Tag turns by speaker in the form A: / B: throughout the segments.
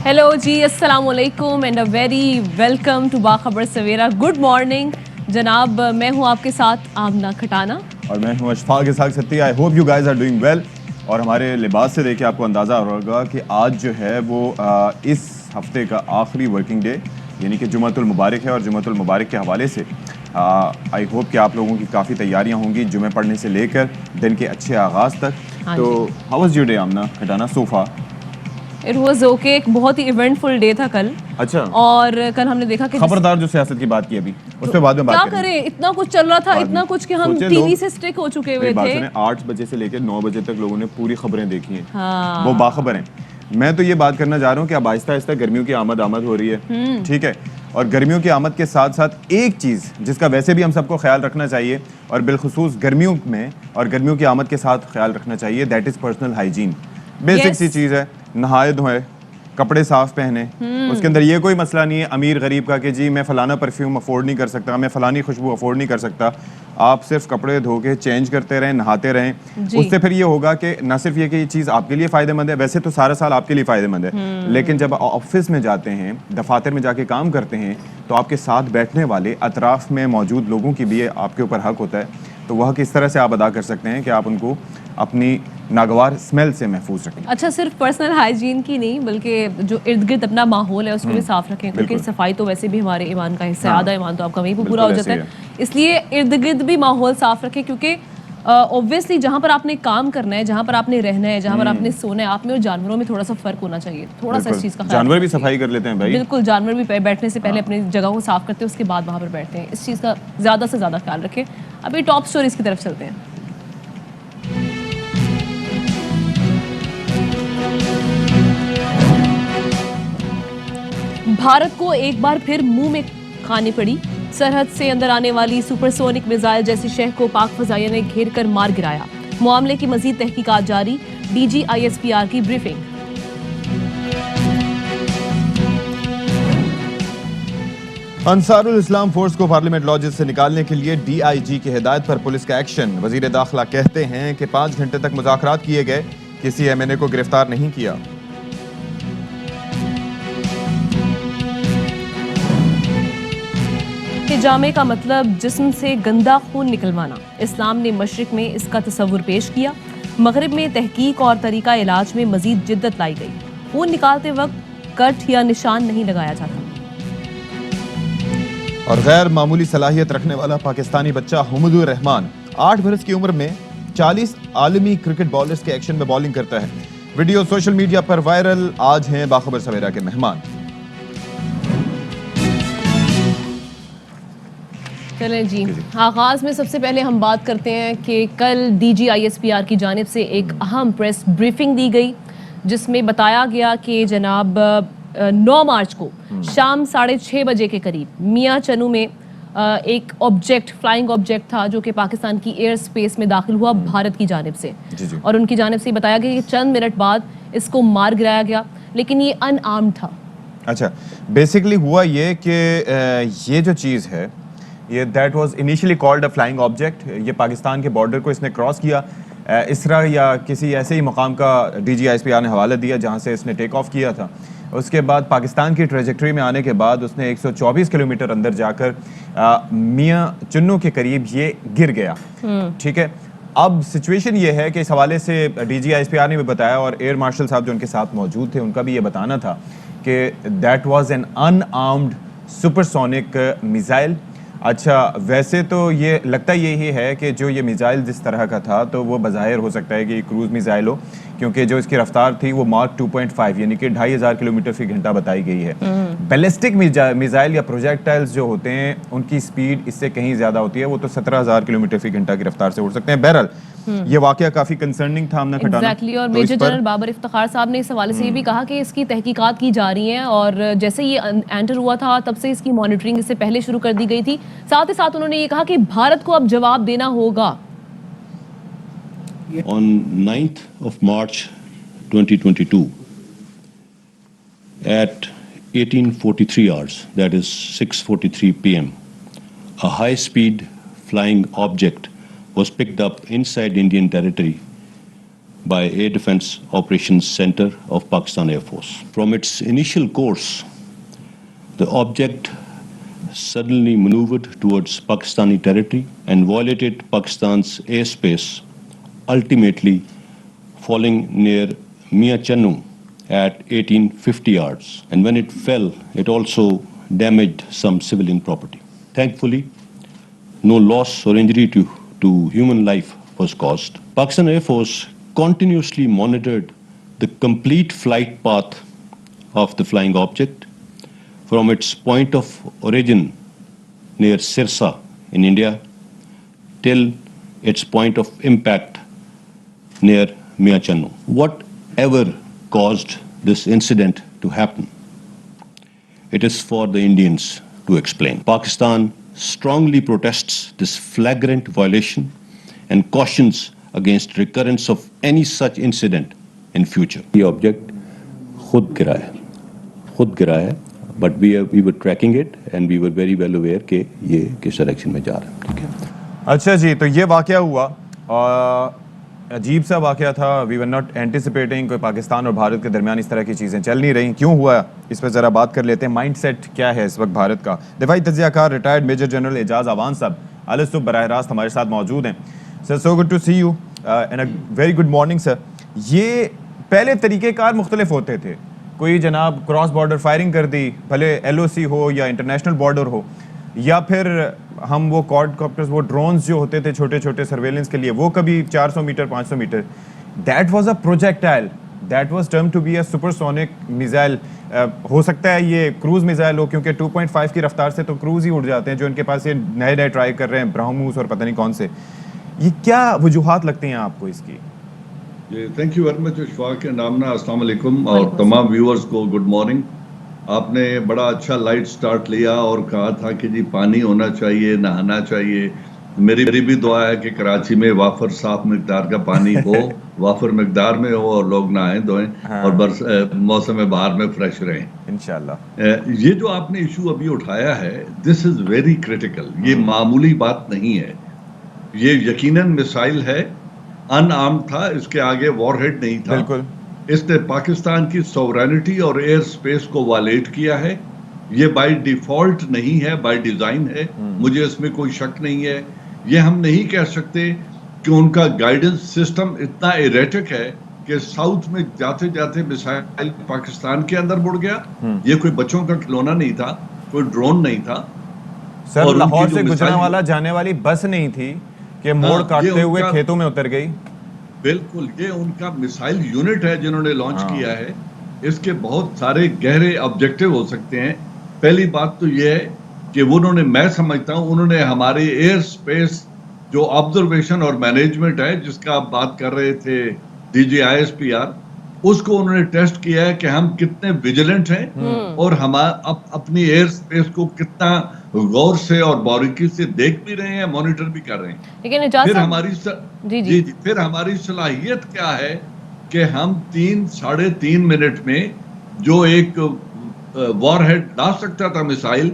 A: Hello जी, अस्सलाम वालेकुम and a very welcome to Bakhabar Savera. Good morning जनाब, मैं हूं आपके साथ आमना खटाना
B: और मैं हूं Ashfaq Ishaq Satti. I hope you guys are doing well. और हमारे लिबास से देखिए आपको अंदाज़ा होगा कि आज जो है वो इस हफ्ते का आखिरी वर्किंग डे यानी कि जुम्मतुल मुबारक है. और जुम्मतुल मुबारक के हवाले से आई होप कि आप लोगों की काफ़ी तैयारियां होंगी जुमे पढ़ने से लेकर दिन के अच्छे आगाज़ तक. तो how was your day Amna Khatana so far?
A: It was okay. एक बहुत ही इवेंटफुल डे था कल.
B: अच्छा.
A: और कल हमने देखा कि
B: खबरदार जो सियासत की बात की अभी उस पर बाद में बात
A: क्या करें, इतना कुछ चल रहा था, इतना कुछ कि हम टीवी से स्टिक हो चुके हुए थे.
B: 8 बजे से लेकर 9 बजे तक लोगों ने पूरी खबरें देखी हैं.
A: हाँ.
B: वो बाखबर हैं. मैं तो ये बात करना चाह रहा हूँ कि अब आहिस्ता आहिस्ता गर्मियों की आमद हो रही है. ठीक है. और गर्मियों की आमद के साथ साथ एक चीज़ जिसका वैसे भी हम सबको ख्याल रखना चाहिए और बिलखुसूस गर्मियों में और गर्मियों की आमद के साथ ख्याल रखना चाहिए, that is personal hygiene. Basic सी चीज़ है. नहाए धोए, कपड़े साफ पहने. उसके अंदर ये कोई मसला नहीं है अमीर गरीब का कि जी मैं फ़लाना परफ्यूम अफोर्ड नहीं कर सकता, मैं फ़लानी खुशबू अफोर्ड नहीं कर सकता. आप सिर्फ कपड़े धो के चेंज करते रहें, नहाते रहें. उससे फिर ये होगा कि ना सिर्फ ये कि ये चीज़ आपके लिए फ़ायदेमंद है, वैसे तो सारा साल आपके लिए फ़ायदेमंद है, लेकिन जब ऑफिस में जाते हैं, दफातर में जाके काम करते हैं, तो आपके साथ बैठने वाले अतराफ़ में मौजूद लोगों की भी आपके ऊपर हक होता है. तो वह किस तरह से आप अदा कर सकते हैं कि आप उनको अपनी नागवार स्मेल से महफूज रखें.
A: अच्छा, सिर्फ पर्सनल हाइजीन की नहीं बल्कि जो इर्द गिर्द अपना माहौल है उसको भी साफ रखें, क्योंकि सफाई तो वैसे भी हमारे ईमान का हिस्सा है. आधा ईमान तो आपका वहीं पर पूरा हो जाता है. इसलिए इर्द गिर्द भी माहौल साफ रखें, क्योंकि ऑब्वियसली जहाँ पर आपने काम करना है, जहाँ पर आपने रहना है, जहाँ पर आपने सोना है, आप में और जानवरों में थोड़ा सा फर्क होना चाहिए. थोड़ा सा इस चीज़ का
B: जानवर भी सफाई कर लेते हैं भाई.
A: बिल्कुल, जानवर भी बैठने से पहले अपनी जगह को साफ करते हैं, उसके बाद वहाँ पर बैठते हैं. इस चीज़ का ज़्यादा से ज़्यादा ख्याल रखें. अभी टॉप स्टोरीज की तरफ चलते हैं. भारत को एक बार फिर मुंह में खानी पड़ी. सरहद से अंदर आने वाली सुपरसोनिक मिसाइल जैसी शह को पाक फजाइया ने घेर कर मार गिराया. मामले की मजीद तहकीकात जारी. डीजी ISPR की ब्रीफिंग.
B: अंसारुल इस्लाम फोर्स को पार्लियामेंट लॉजेस से निकालने के लिए DIG की हिदायत पर पुलिस का एक्शन. वजीर दाखिला कहते हैं कि 5 घंटे तक मुज़ाकरात किए गए, किसी MNA को गिरफ्तार नहीं किया.
A: हिजामे का मतलब जिस्म से गंदा खून निकलवाना. इस्लाम ने मशरिक में इसका तस्वुर पेश किया. मगरिब में तहकीक और तरीका इलाज में मजीद जिद्दत लाई गई. खून निकालते वक्त कट या निशान नहीं लगाया जाता.
B: और गैर मामूली सलाहियत रखने वाला पाकिस्तानी बच्चा हुमदुर रहमान 8 बरस की उम्र में 40 आलमी क्रिकेट बॉलर्स के एक्शन में बॉलिंग करता है. वीडियो सोशल मीडिया पर वायरल. आज हैं बाखबर सवेरा के मेहमान.
A: चलें जी, आगाज़ में सबसे पहले हम बात करते हैं कि कल DG ISPR की जानिब से एक अहम प्रेस ब्रीफिंग दी गई, जिसमें बताया गया कि जनाब 9 मार्च को शाम 6:30 बजे के करीब मियाँ चनू में एक ऑब्जेक्ट, फ्लाइंग ऑब्जेक्ट था जो कि पाकिस्तान की एयर स्पेस में दाखिल हुआ भारत की जानिब से. और उनकी जानिब से बताया गया कि चंद मिनट बाद इसको मार गिराया गया, लेकिन ये अनआर्म्ड था. अच्छा,
B: बेसिकली हुआ ये कि ये जो चीज़ है ये that was initially called a flying object. ये पाकिस्तान के बॉर्डर को इसने क्रॉस किया. इसरा या किसी ऐसे ही मकाम का DG ISPR ने हवाला दिया जहाँ से इसने टेक ऑफ किया था. उसके बाद पाकिस्तान की ट्रेजेक्टरी में आने के बाद उसने 124 किलोमीटर अंदर जाकर मियाँ चुन्नू के करीब ये गिर गया. ठीक है. अब सिचुएशन ये है कि इस हवाले से DG ISPR ने भी बताया और एयर मार्शल साहब जो उनके साथ मौजूद थे उनका भी ये बताना था कि that was an unarmoured supersonic missile. अच्छा, वैसे तो ये लगता यही है कि जो ये मिसाइल जिस तरह का था तो वो बज़ाहिर हो सकता है कि क्रूज़ मिसाइल हो, क्योंकि जो इसकी रफ्तार थी वो मार्क 2.5 यानी कि 2500 किलोमीटर फी घंटा बताई गई है. बैलिस्टिक मिसाइल या प्रोजेक्टाइल्स जो होते हैं उनकी स्पीड इससे कहीं ज़्यादा होती है, वो तो 17,000 किलोमीटर फी घंटा की रफ्तार से उड़ सकते हैं. बहरहाल ये वाकया काफ़ी कंसर्निंग था. हमने
A: एग्जैक्टली. और मेजर जनरल बाबर इफ्तिखार साहब ने इस हवाले से ये भी कहा कि इसकी तहकीकात की जा रही हैं और जैसे ये एंटर हुआ था तब से इसकी मॉनिटरिंग इससे पहले शुरू कर दी गई थी. साथ ही साथ उन्होंने ये कहा कि भारत को अब जवाब देना होगा.
C: On 9th of March 2022 at 18:43 hours, that is 6:43 p.m., a high-speed flying object was picked up inside Indian territory by Air Defence Operations Center of Pakistan Air Force. From its initial course, the object suddenly maneuvered towards Pakistani territory and violated Pakistan's airspace, ultimately falling near Mia Channu at 1850 yards. And when it fell, it also damaged some civilian property. Thankfully, no loss or injury to human life was caused. Pakistan Air Force continuously monitored the complete flight path of the flying object from its point of origin near Sirsa in India till its point of impact near Mia Channu. Whatever caused this incident to happen, it is for the Indians to explain. Pakistan strongly protests this flagrant violation and cautions against recurrence of any such incident in future. The object khud gira hai, but we were tracking it and we were very well aware कि ये किस direction में जा रहा है. ठीक है.
B: अच्छा जी, तो ये वाक़या हुआ और अजीब सा वाक़या था. वी वर नॉट एंटिसिपेटिंग कोई पाकिस्तान और भारत के दरमियान इस तरह की चीज़ें चल नहीं रही. क्यों हुआ, इस पर ज़रा बात कर लेते हैं. माइंड सेट क्या है इस वक्त भारत का. दिफाई तज्ज़ियाकार retired major general Ejaz Awan साहब आले सुबह बराह रास्त हमारे साथ मौजूद हैं. Sir, so good to see you and a very good morning sir. ये पहले तरीक़ेकार मुख्तलिफ होते थे. कोई जनाब क्रॉस बॉर्डर फायरिंग कर दी, भले LOC हो या इंटरनेशनल बॉर्डर हो, या फिर हम वो क्वाडकॉप्टर्स, वो ड्रोन्स जो होते थे छोटे छोटे सर्वेलेंस के लिए, वो कभी 400 metre 500 metre. That was a projectile, that was term to be a supersonic missile. हो सकता है ये क्रूज मिसाइल हो, क्योंकि 2.5 की रफ्तार से तो क्रूज ही उड़ जाते हैं, जो इनके पास ये नए नए ट्राई कर रहे हैं, ब्रह्मोस और पता नहीं कौन से. ये क्या वजूहात लगती हैं आपको इसकी?
D: Thank you very much Ishfaq and Amna. अस्सलाम वालेकुम और तमाम व्यूअर्स को गुड मॉर्निंग. आपने बड़ा अच्छा लाइट स्टार्ट लिया और कहा था कि जी पानी होना चाहिए, नहाना चाहिए. मेरी भी दुआ है कि कराची में वाफर साफ मिकदार का पानी हो, वाफर मिकदार में हो और लोग नहाएं धोएं. हाँ. और मौसम बहार में फ्रेश रहें इंशाल्लाह. ये जो आपने इशू अभी उठाया है, दिस इज वेरी क्रिटिकल. ये मामूली बात नहीं है. ये यकीनन मिसाइल है, अनआर्म्ड था, इसके आगे वॉरहेड नहीं था. बिल्कुल. इसने पाकिस्तान की सोवरेनिटी और एयर स्पेस को वायलेट किया है. ये बाय डिफॉल्ट नहीं है, बाय डिजाइन है. मुझे इसमें कोई शक नहीं है. ये हम नहीं कह सकते कि उनका गाइडेंस सिस्टम इतना इरेटिक है कि साउथ में जाते जाते मिसाइल पाकिस्तान के अंदर मुड़ गया. ये कोई बच्चों का खिलौना नहीं था, कोई ड्रोन नहीं था.
B: सर, लाहौर से गुजरने वाला जाने वाली बस नहीं थी कि मोड़ काटते हुए खेतों में उतर गई.
D: बिल्कुल, ये उनका मिसाइल यूनिट है जिन्होंने लॉन्च किया है. इसके बहुत सारे गहरे ऑब्जेक्टिव हो सकते हैं. पहली बात तो ये है कि उन्होंने, मैं समझता हूँ उन्होंने हमारे एयर स्पेस जो ऑब्जर्वेशन और मैनेजमेंट है, जिसका आप बात कर रहे थे DG ISPR, उसको उन्होंने टेस्ट किया है कि हम कितने विजिलेंट हैं और हम अपनी एयर स्पेस को कितना गौर से और बारीकी से देख भी रहे हैं, मॉनिटर भी कर रहे हैं.
A: लेकिन
D: फिर हमारी सलाहियत क्या है कि हम 3-3.5 मिनट में जो एक वॉरहेड ला सकता था मिसाइल,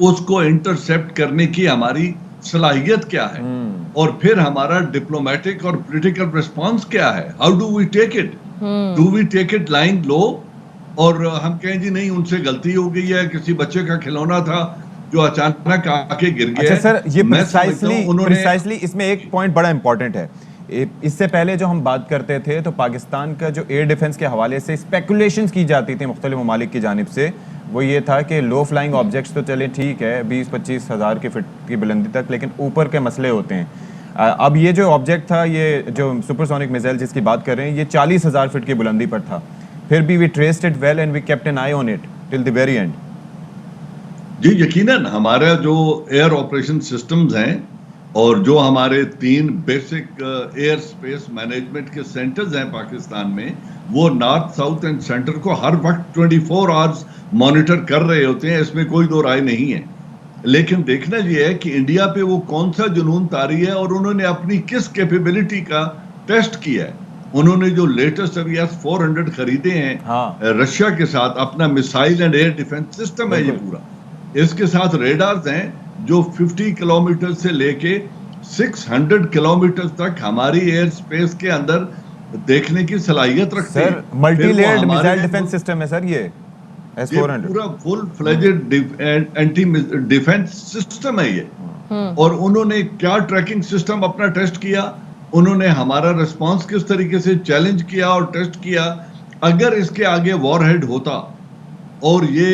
D: उसको इंटरसेप्ट करने की हमारी सलाहियत क्या है, और फिर हमारा डिप्लोमेटिक और पॉलिटिकल रिस्पांस क्या है. How do we take it? Do we take it lying low और हम कहें जी नहीं, उनसे गलती हो गई है, किसी बच्चे का खिलौना था जो अचानक आके गिर गया.
B: अच्छा सर, ये प्रिसाइसली इसमें एक पॉइंट बड़ा इंपॉर्टेंट है. इससे पहले जो हम बात करते थे तो पाकिस्तान का जो एयर डिफेंस के हवाले से स्पेकुलेशंस की जाती थी मुख्तलिफ ममालिक की जानिब से, वो ये था कि लो फ्लाइंग ऑब्जेक्ट्स तो चले ठीक है 20-25 हज़ार की फीट की बुलंदी तक, लेकिन ऊपर के मसले होते हैं. अब ये जो ऑब्जेक्ट था, ये जो सुपरसोनिक मिसाइल जिसकी बात कर रहे हैं, ये 40,000 फीट की बुलंदी पर था. फिर भी we traced it well and we kept an eye on it till the very end.
D: जी, यकीनन हमारा जो एयर ऑपरेशन सिस्टम्स हैं और जो हमारे 3 बेसिक एयर स्पेस मैनेजमेंट के सेंटर्स हैं पाकिस्तान में, वो नॉर्थ, साउथ एंड सेंटर को हर वक्त 24 आवर्स मॉनिटर कर रहे होते हैं. इसमें कोई दो राय नहीं है. लेकिन देखना ये है कि इंडिया पे वो कौन सा जुनून तारी है और उन्होंने अपनी किस कैपेबिलिटी का टेस्ट किया है. उन्होंने जो लेटेस्ट अभी S-400 खरीदे हैं रशिया के साथ, अपना missile and air defence system है ये पूरा. इसके साथ रेडार्स हैं जो 50 किलोमीटर से लेके 600 किलोमीटर तक हमारी एयर स्पेस के अंदर देखने की सलाहियत रखते
B: सर
D: हैं।
B: मल्टी
D: फिर वो
B: लेयर्ड
D: हमारे
B: मिसाइल
D: लिए
B: डिफेंस सिस्टम है सर, ये
D: ये
B: S-400
D: पूरा full fledged anti defence system है ये। और उन्होंने क्या ट्रैकिंग सिस्टम अपना टेस्ट किया, उन्होंने हमारा रिस्पांस किस तरीके से चैलेंज किया और टेस्ट किया। अगर इसके आगे वॉरहेड होता और ये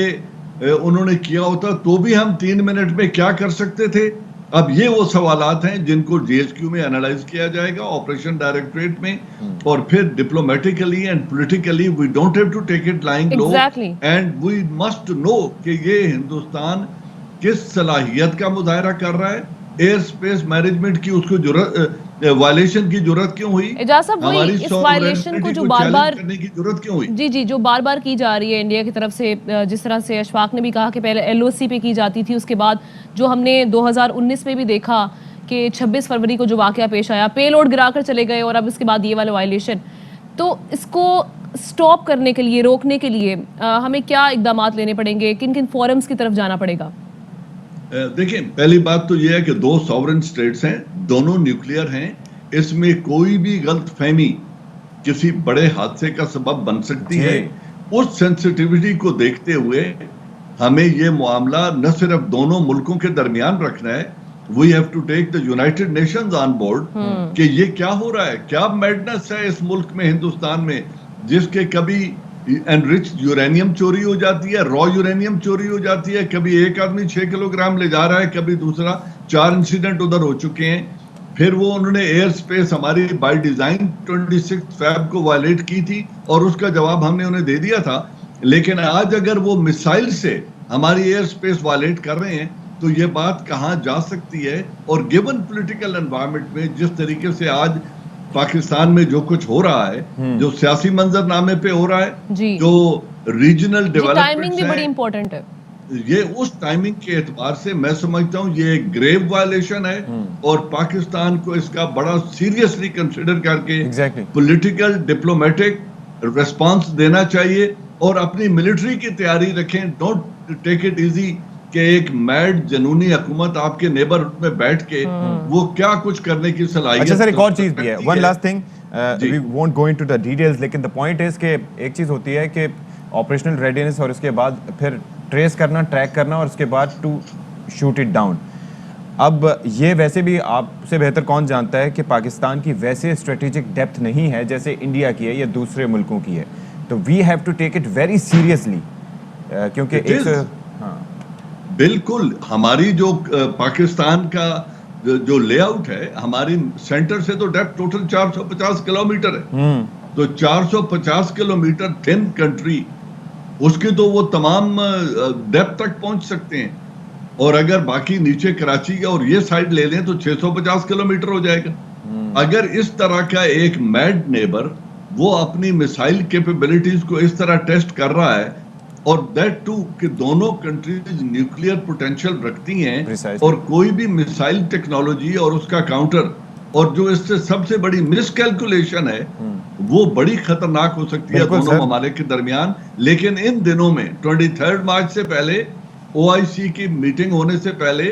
D: उन्होंने किया होता तो भी हम 3 मिनट में क्या कर सकते थे। अब ये वो सवालात हैं जिनको जीएचक्यू में एनालाइज किया जाएगा, ऑपरेशन डायरेक्टरेट में, और फिर diplomatically and politically we don't have to take it lying low,
A: Exactly.
D: And we must know कि ये हिंदुस्तान किस सलाहियत का मुजाहरा कर रहा है। एयर स्पेस मैनेजमेंट की उसको जरूरत, वायलेशन की जरूरत क्यों हुई,
A: एजाज साहब, वही
D: हमारी
A: इस वायलेशन को जो बार
D: चैलेंज
A: बार
D: करने की जरूरत क्यों हुई।
A: जी जो बार बार की जा रही है इंडिया की तरफ से, जिस तरह से अशफाक ने भी कहा कि पहले एलओसी पे की जाती थी, उसके बाद जो हमने 2019 में भी देखा कि 26 फरवरी को जो वाकया पेश आया, पेलोड गिराकर चले गए, और अब इसके बाद ये वाला वायलेशन। तो इसको स्टॉप करने के लिए, रोकने के लिए हमें क्या इकदाम लेने पड़ेंगे, किन किन फोरम्स की तरफ जाना पड़ेगा?
D: देखिए, पहली बात तो यह है कि 2 सॉवरेन स्टेट्स हैं, दोनों न्यूक्लियर हैं। इसमें कोई भी गलत फहमी किसी बड़े हादसे का सबब बन सकती है। उस सेंसिटिविटी को देखते हुए हमें ये मामला न सिर्फ दोनों मुल्कों के दरमियान रखना है, we have to take the United Nations on board कि ये क्या हो रहा है, क्या मैडनेस है इस मुल्क में, हिंदुस्तान में, जिसके कभी एनरिच यूरेनियम चोरी हो जाती है, रॉ यूरेनियम चोरी हो जाती है, कभी एक आदमी 6 किलोग्राम ले जा रहा है, कभी दूसरा। 4 इंसिडेंट उधर हो चुके हैं। फिर वो उन्होंने एयर स्पेस हमारी बाय डिजाइन 26 फैब को वायलेट की थी और उसका जवाब हमने उन्हें दे दिया था। लेकिन आज अगर वो मिसाइल से हमारी एयर स्पेस वायलेट कर रहे हैं तो ये बात कहाँ जा सकती है। और गिवन पॉलिटिकल एनवायरनमेंट में जिस तरीके से आज पाकिस्तान में जो कुछ हो रहा है, जो सियासी मंजरनामे पे हो रहा है, जो रीजनल
A: टाइमिंग भी बड़ी
D: डेवलपमेंट
A: इंपॉर्टेंट है,
D: ये उस टाइमिंग के एतबार से मैं समझता हूँ ये एक ग्रेव वायलेशन है और पाकिस्तान को इसका बड़ा सीरियसली कंसिडर करके पॉलिटिकल डिप्लोमेटिक रिस्पांस देना चाहिए और अपनी मिलिट्री की तैयारी रखें। डोंट टेक इट इजी कि एक मैड जनूनी हुकूमत आपके नेबरहुड में बैठ के वो क्या कुछ करने की सलाहियत।
B: अच्छा सर, एक और चीज भी है, one last thing, we won't go into the details, लेकिन द पॉइंट इज कि एक चीज होती है कि ऑपरेशनल रेडीनेस और उसके बाद फिर ट्रेस करना, ट्रैक करना और उसके बाद टू शूट इट डाउन। अब ये वैसे भी आपसे बेहतर कौन जानता है कि पाकिस्तान की वैसे स्ट्रेटेजिक डेप्थ नहीं है जैसे इंडिया की है या दूसरे मुल्कों की है, तो we have to take it very seriously, क्योंकि एक
D: बिल्कुल हमारी जो पाकिस्तान का जो लेआउट है, हमारी सेंटर से तो डेप्थ टोटल 450 किलोमीटर है। तो 450 किलोमीटर थिन कंट्री, उसकी तो वो तमाम डेप्थ तक पहुंच सकते हैं। और अगर बाकी नीचे कराची का और ये साइड ले लें तो 650 किलोमीटर हो जाएगा। अगर इस तरह का एक मैड नेबर वो अपनी मिसाइल कैपेबिलिटीज को इस तरह टेस्ट कर रहा है, और दैट टू कि दोनों कंट्रीज न्यूक्लियर पोटेंशियल रखती हैं और कोई भी मिसाइल टेक्नोलॉजी और उसका काउंटर, और जो इससे सबसे बड़ी मिसकैलकुलेशन है वो बड़ी खतरनाक हो सकती है दोनों ममालिक के दरमियान। लेकिन इन दिनों में 23 मार्च से पहले OIC की मीटिंग होने से पहले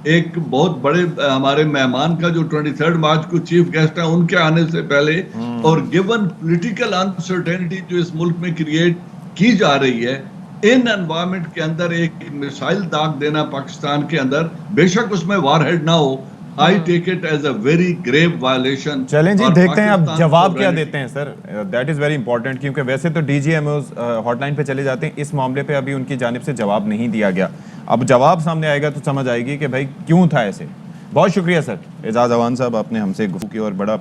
D: एक बहुत बड़े हमारे मेहमान का जो 23 मार्च को चीफ गेस्ट है उनके आने से पहले, और गिवन पॉलिटिकल अनसर्टेनिटी जो इस मुल्क में क्रिएट की जा रही है, इन एनवायरमेंट के अंदर एक मिसाइल दाग देना पाकिस्तान के अंदर, बेशक उसमें वारहेड ना हो, I take it as a very grave violation.
B: Challenge ही देखते हैं अब जवाब क्या देते हैं sir, that is very important, क्योंकि वैसे तो DGMOs हॉटलाइन पे चले जाते हैं, इस मामले पे अभी उनकी जानिब से जवाब नहीं दिया गया। अब जवाब सामने आएगा तो समझ आएगी कि भाई क्यों था ऐसे। बहुत शुक्रिया सर एजाज अवान साहब, आपने हमसे गुफ्तगू की और बड़ा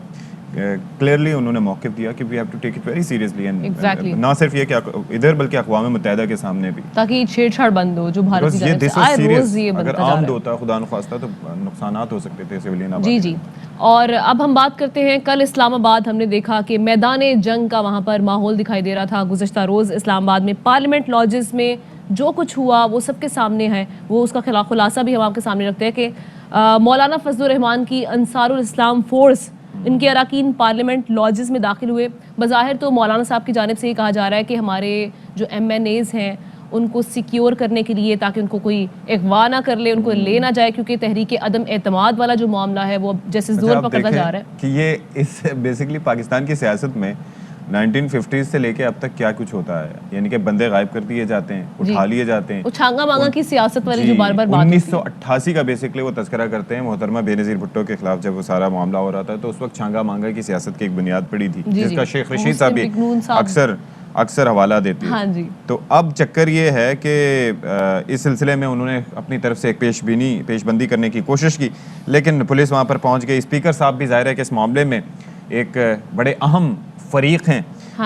B: क्लियरली उन्होंने मौक़िफ़ दिया कि we have to take it very seriously, and ना सिर्फ ये कि इधर बल्कि अक़वाम मुत्तहिदा के सामने भी,
A: ताकि छेड़छाड़ बंद हो जो भारत की जानिब से आए रोज ये
B: अगर आम होता खुदा न खास्ता तो नुकसानात हो सकते थे सिविलियन आबादी।
A: जी। और अब हम बात करते हैं, कल इस्लामाबाद हमने देखा कि मैदान जंग का वहाँ पर माहौल दिखाई दे रहा था। गुज़श्ता रोज़ इस्लामाबाद में पार्लियामेंट लॉजेस में जो कुछ हुआ वो सबके सामने है, वो उसका खुलासा भी हम आपके सामने रखते हैं कि मौलाना फजलुर रहमान की अंसारुल इस्लाम फोर्स, इनके अरकान पार्लियामेंट लॉजेस में दाखिल हुए। बज़ाहिर तो मौलाना साहब की जानिब से ये कहा जा रहा है कि हमारे जो MNAs हैं ان کو سیکیور کرنے کے لیے تاکہ ان کو کوئی اغوا نہ کر لے, ان کو لے نہ جائے, کیونکہ تحریک عدم اعتماد والا جو معاملہ ہے وہ جیسے زور پکڑتا جا رہا ہے
B: کہ یہ اس بیسیکلی پاکستان کی سیاست میں 1950 سے لے کے اب تک کیا کچھ ہوتا ہے, یعنی کہ بندے غائب کر دیے جاتے ہیں, اٹھا لیے جاتے ہیں,
A: چھانگا مانگا کی سیاست والی جو بار بار بات
B: 1988 کا بیسکلی وہ تذکرہ کرتے ہیں محترمہ بے نظیر بھٹو کے خلاف جب وہ سارا معاملہ ہو رہا تھا, تو اس وقت چھانگا مانگا کی سیاست کی ایک بنیاد پڑی تھی جس کا شیخ رشید صاحب بھی اکثر حوالہ دیتی ہے. تو اب چکر یہ ہے کہ اس سلسلے میں انہوں نے اپنی طرف سے ایک پیش بندی کرنے کی کوشش کی, لیکن پولیس وہاں پر پہنچ گئی. اسپیکر صاحب بھی ظاہر ہے کہ اس معاملے میں ایک بڑے اہم فریق ہیں,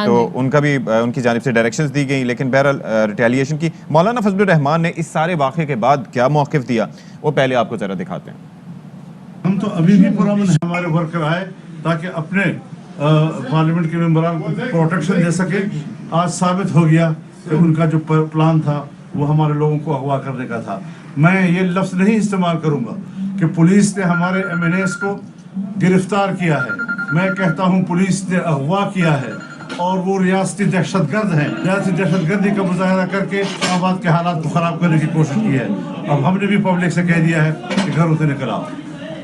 B: تو ان کا بھی ان کی جانب سے ڈائریکشنز دی گئیں, لیکن بہرحال ریٹیلیشن کی. مولانا فضل الرحمان نے اس سارے واقعے کے بعد کیا موقف دیا وہ پہلے آپ کو ذرا دکھاتے ہیں.
E: ہم تو ابھی بھی پرامن ہمارے ورکر آئے تاکہ اپنے پارلیمنٹ کے ممبران کو پروٹیکشن دے سکے. آج ثابت ہو گیا کہ ان کا جو پلان تھا وہ ہمارے لوگوں کو اغوا کرنے کا تھا. میں یہ لفظ نہیں استعمال کروں گا کہ پولیس نے ہمارے ایم این ایز کو گرفتار کیا ہے, میں کہتا ہوں پولیس نے اغوا کیا ہے اور وہ ریاستی دہشت گرد ہیں. ریاستی دہشت گردی کا مظاہرہ کر کے اسلام آباد کے حالات کو خراب کرنے کی کوشش کی ہے. اب ہم نے بھی پبلک سے کہہ دیا ہے کہ گھروں سے نکل آؤ,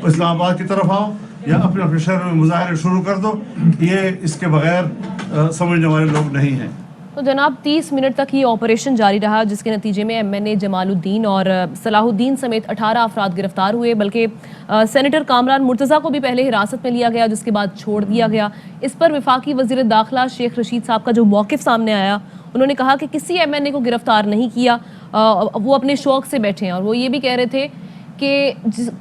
E: اسلام آباد کی طرف آؤ یا اپنے اپنے شہر میں مظاہرے شروع کر دو. یہ اس کے بغیر سمجھنے والے لوگ نہیں ہیں.
A: تو جناب 30 منٹ تک یہ آپریشن جاری رہا, جس کے نتیجے میں ایم این اے جمال الدین اور صلاح الدین سمیت 18 افراد گرفتار ہوئے, بلکہ سینیٹر کامران مرتضیٰ کو بھی پہلے حراست میں لیا گیا جس کے بعد چھوڑ دیا گیا. اس پر وفاقی وزیر داخلہ شیخ رشید صاحب کا جو موقف سامنے آیا, انہوں نے کہا کہ کسی ایم این اے کو گرفتار نہیں کیا, وہ اپنے شوق سے بیٹھے ہیں, اور وہ یہ بھی کہہ رہے تھے کہ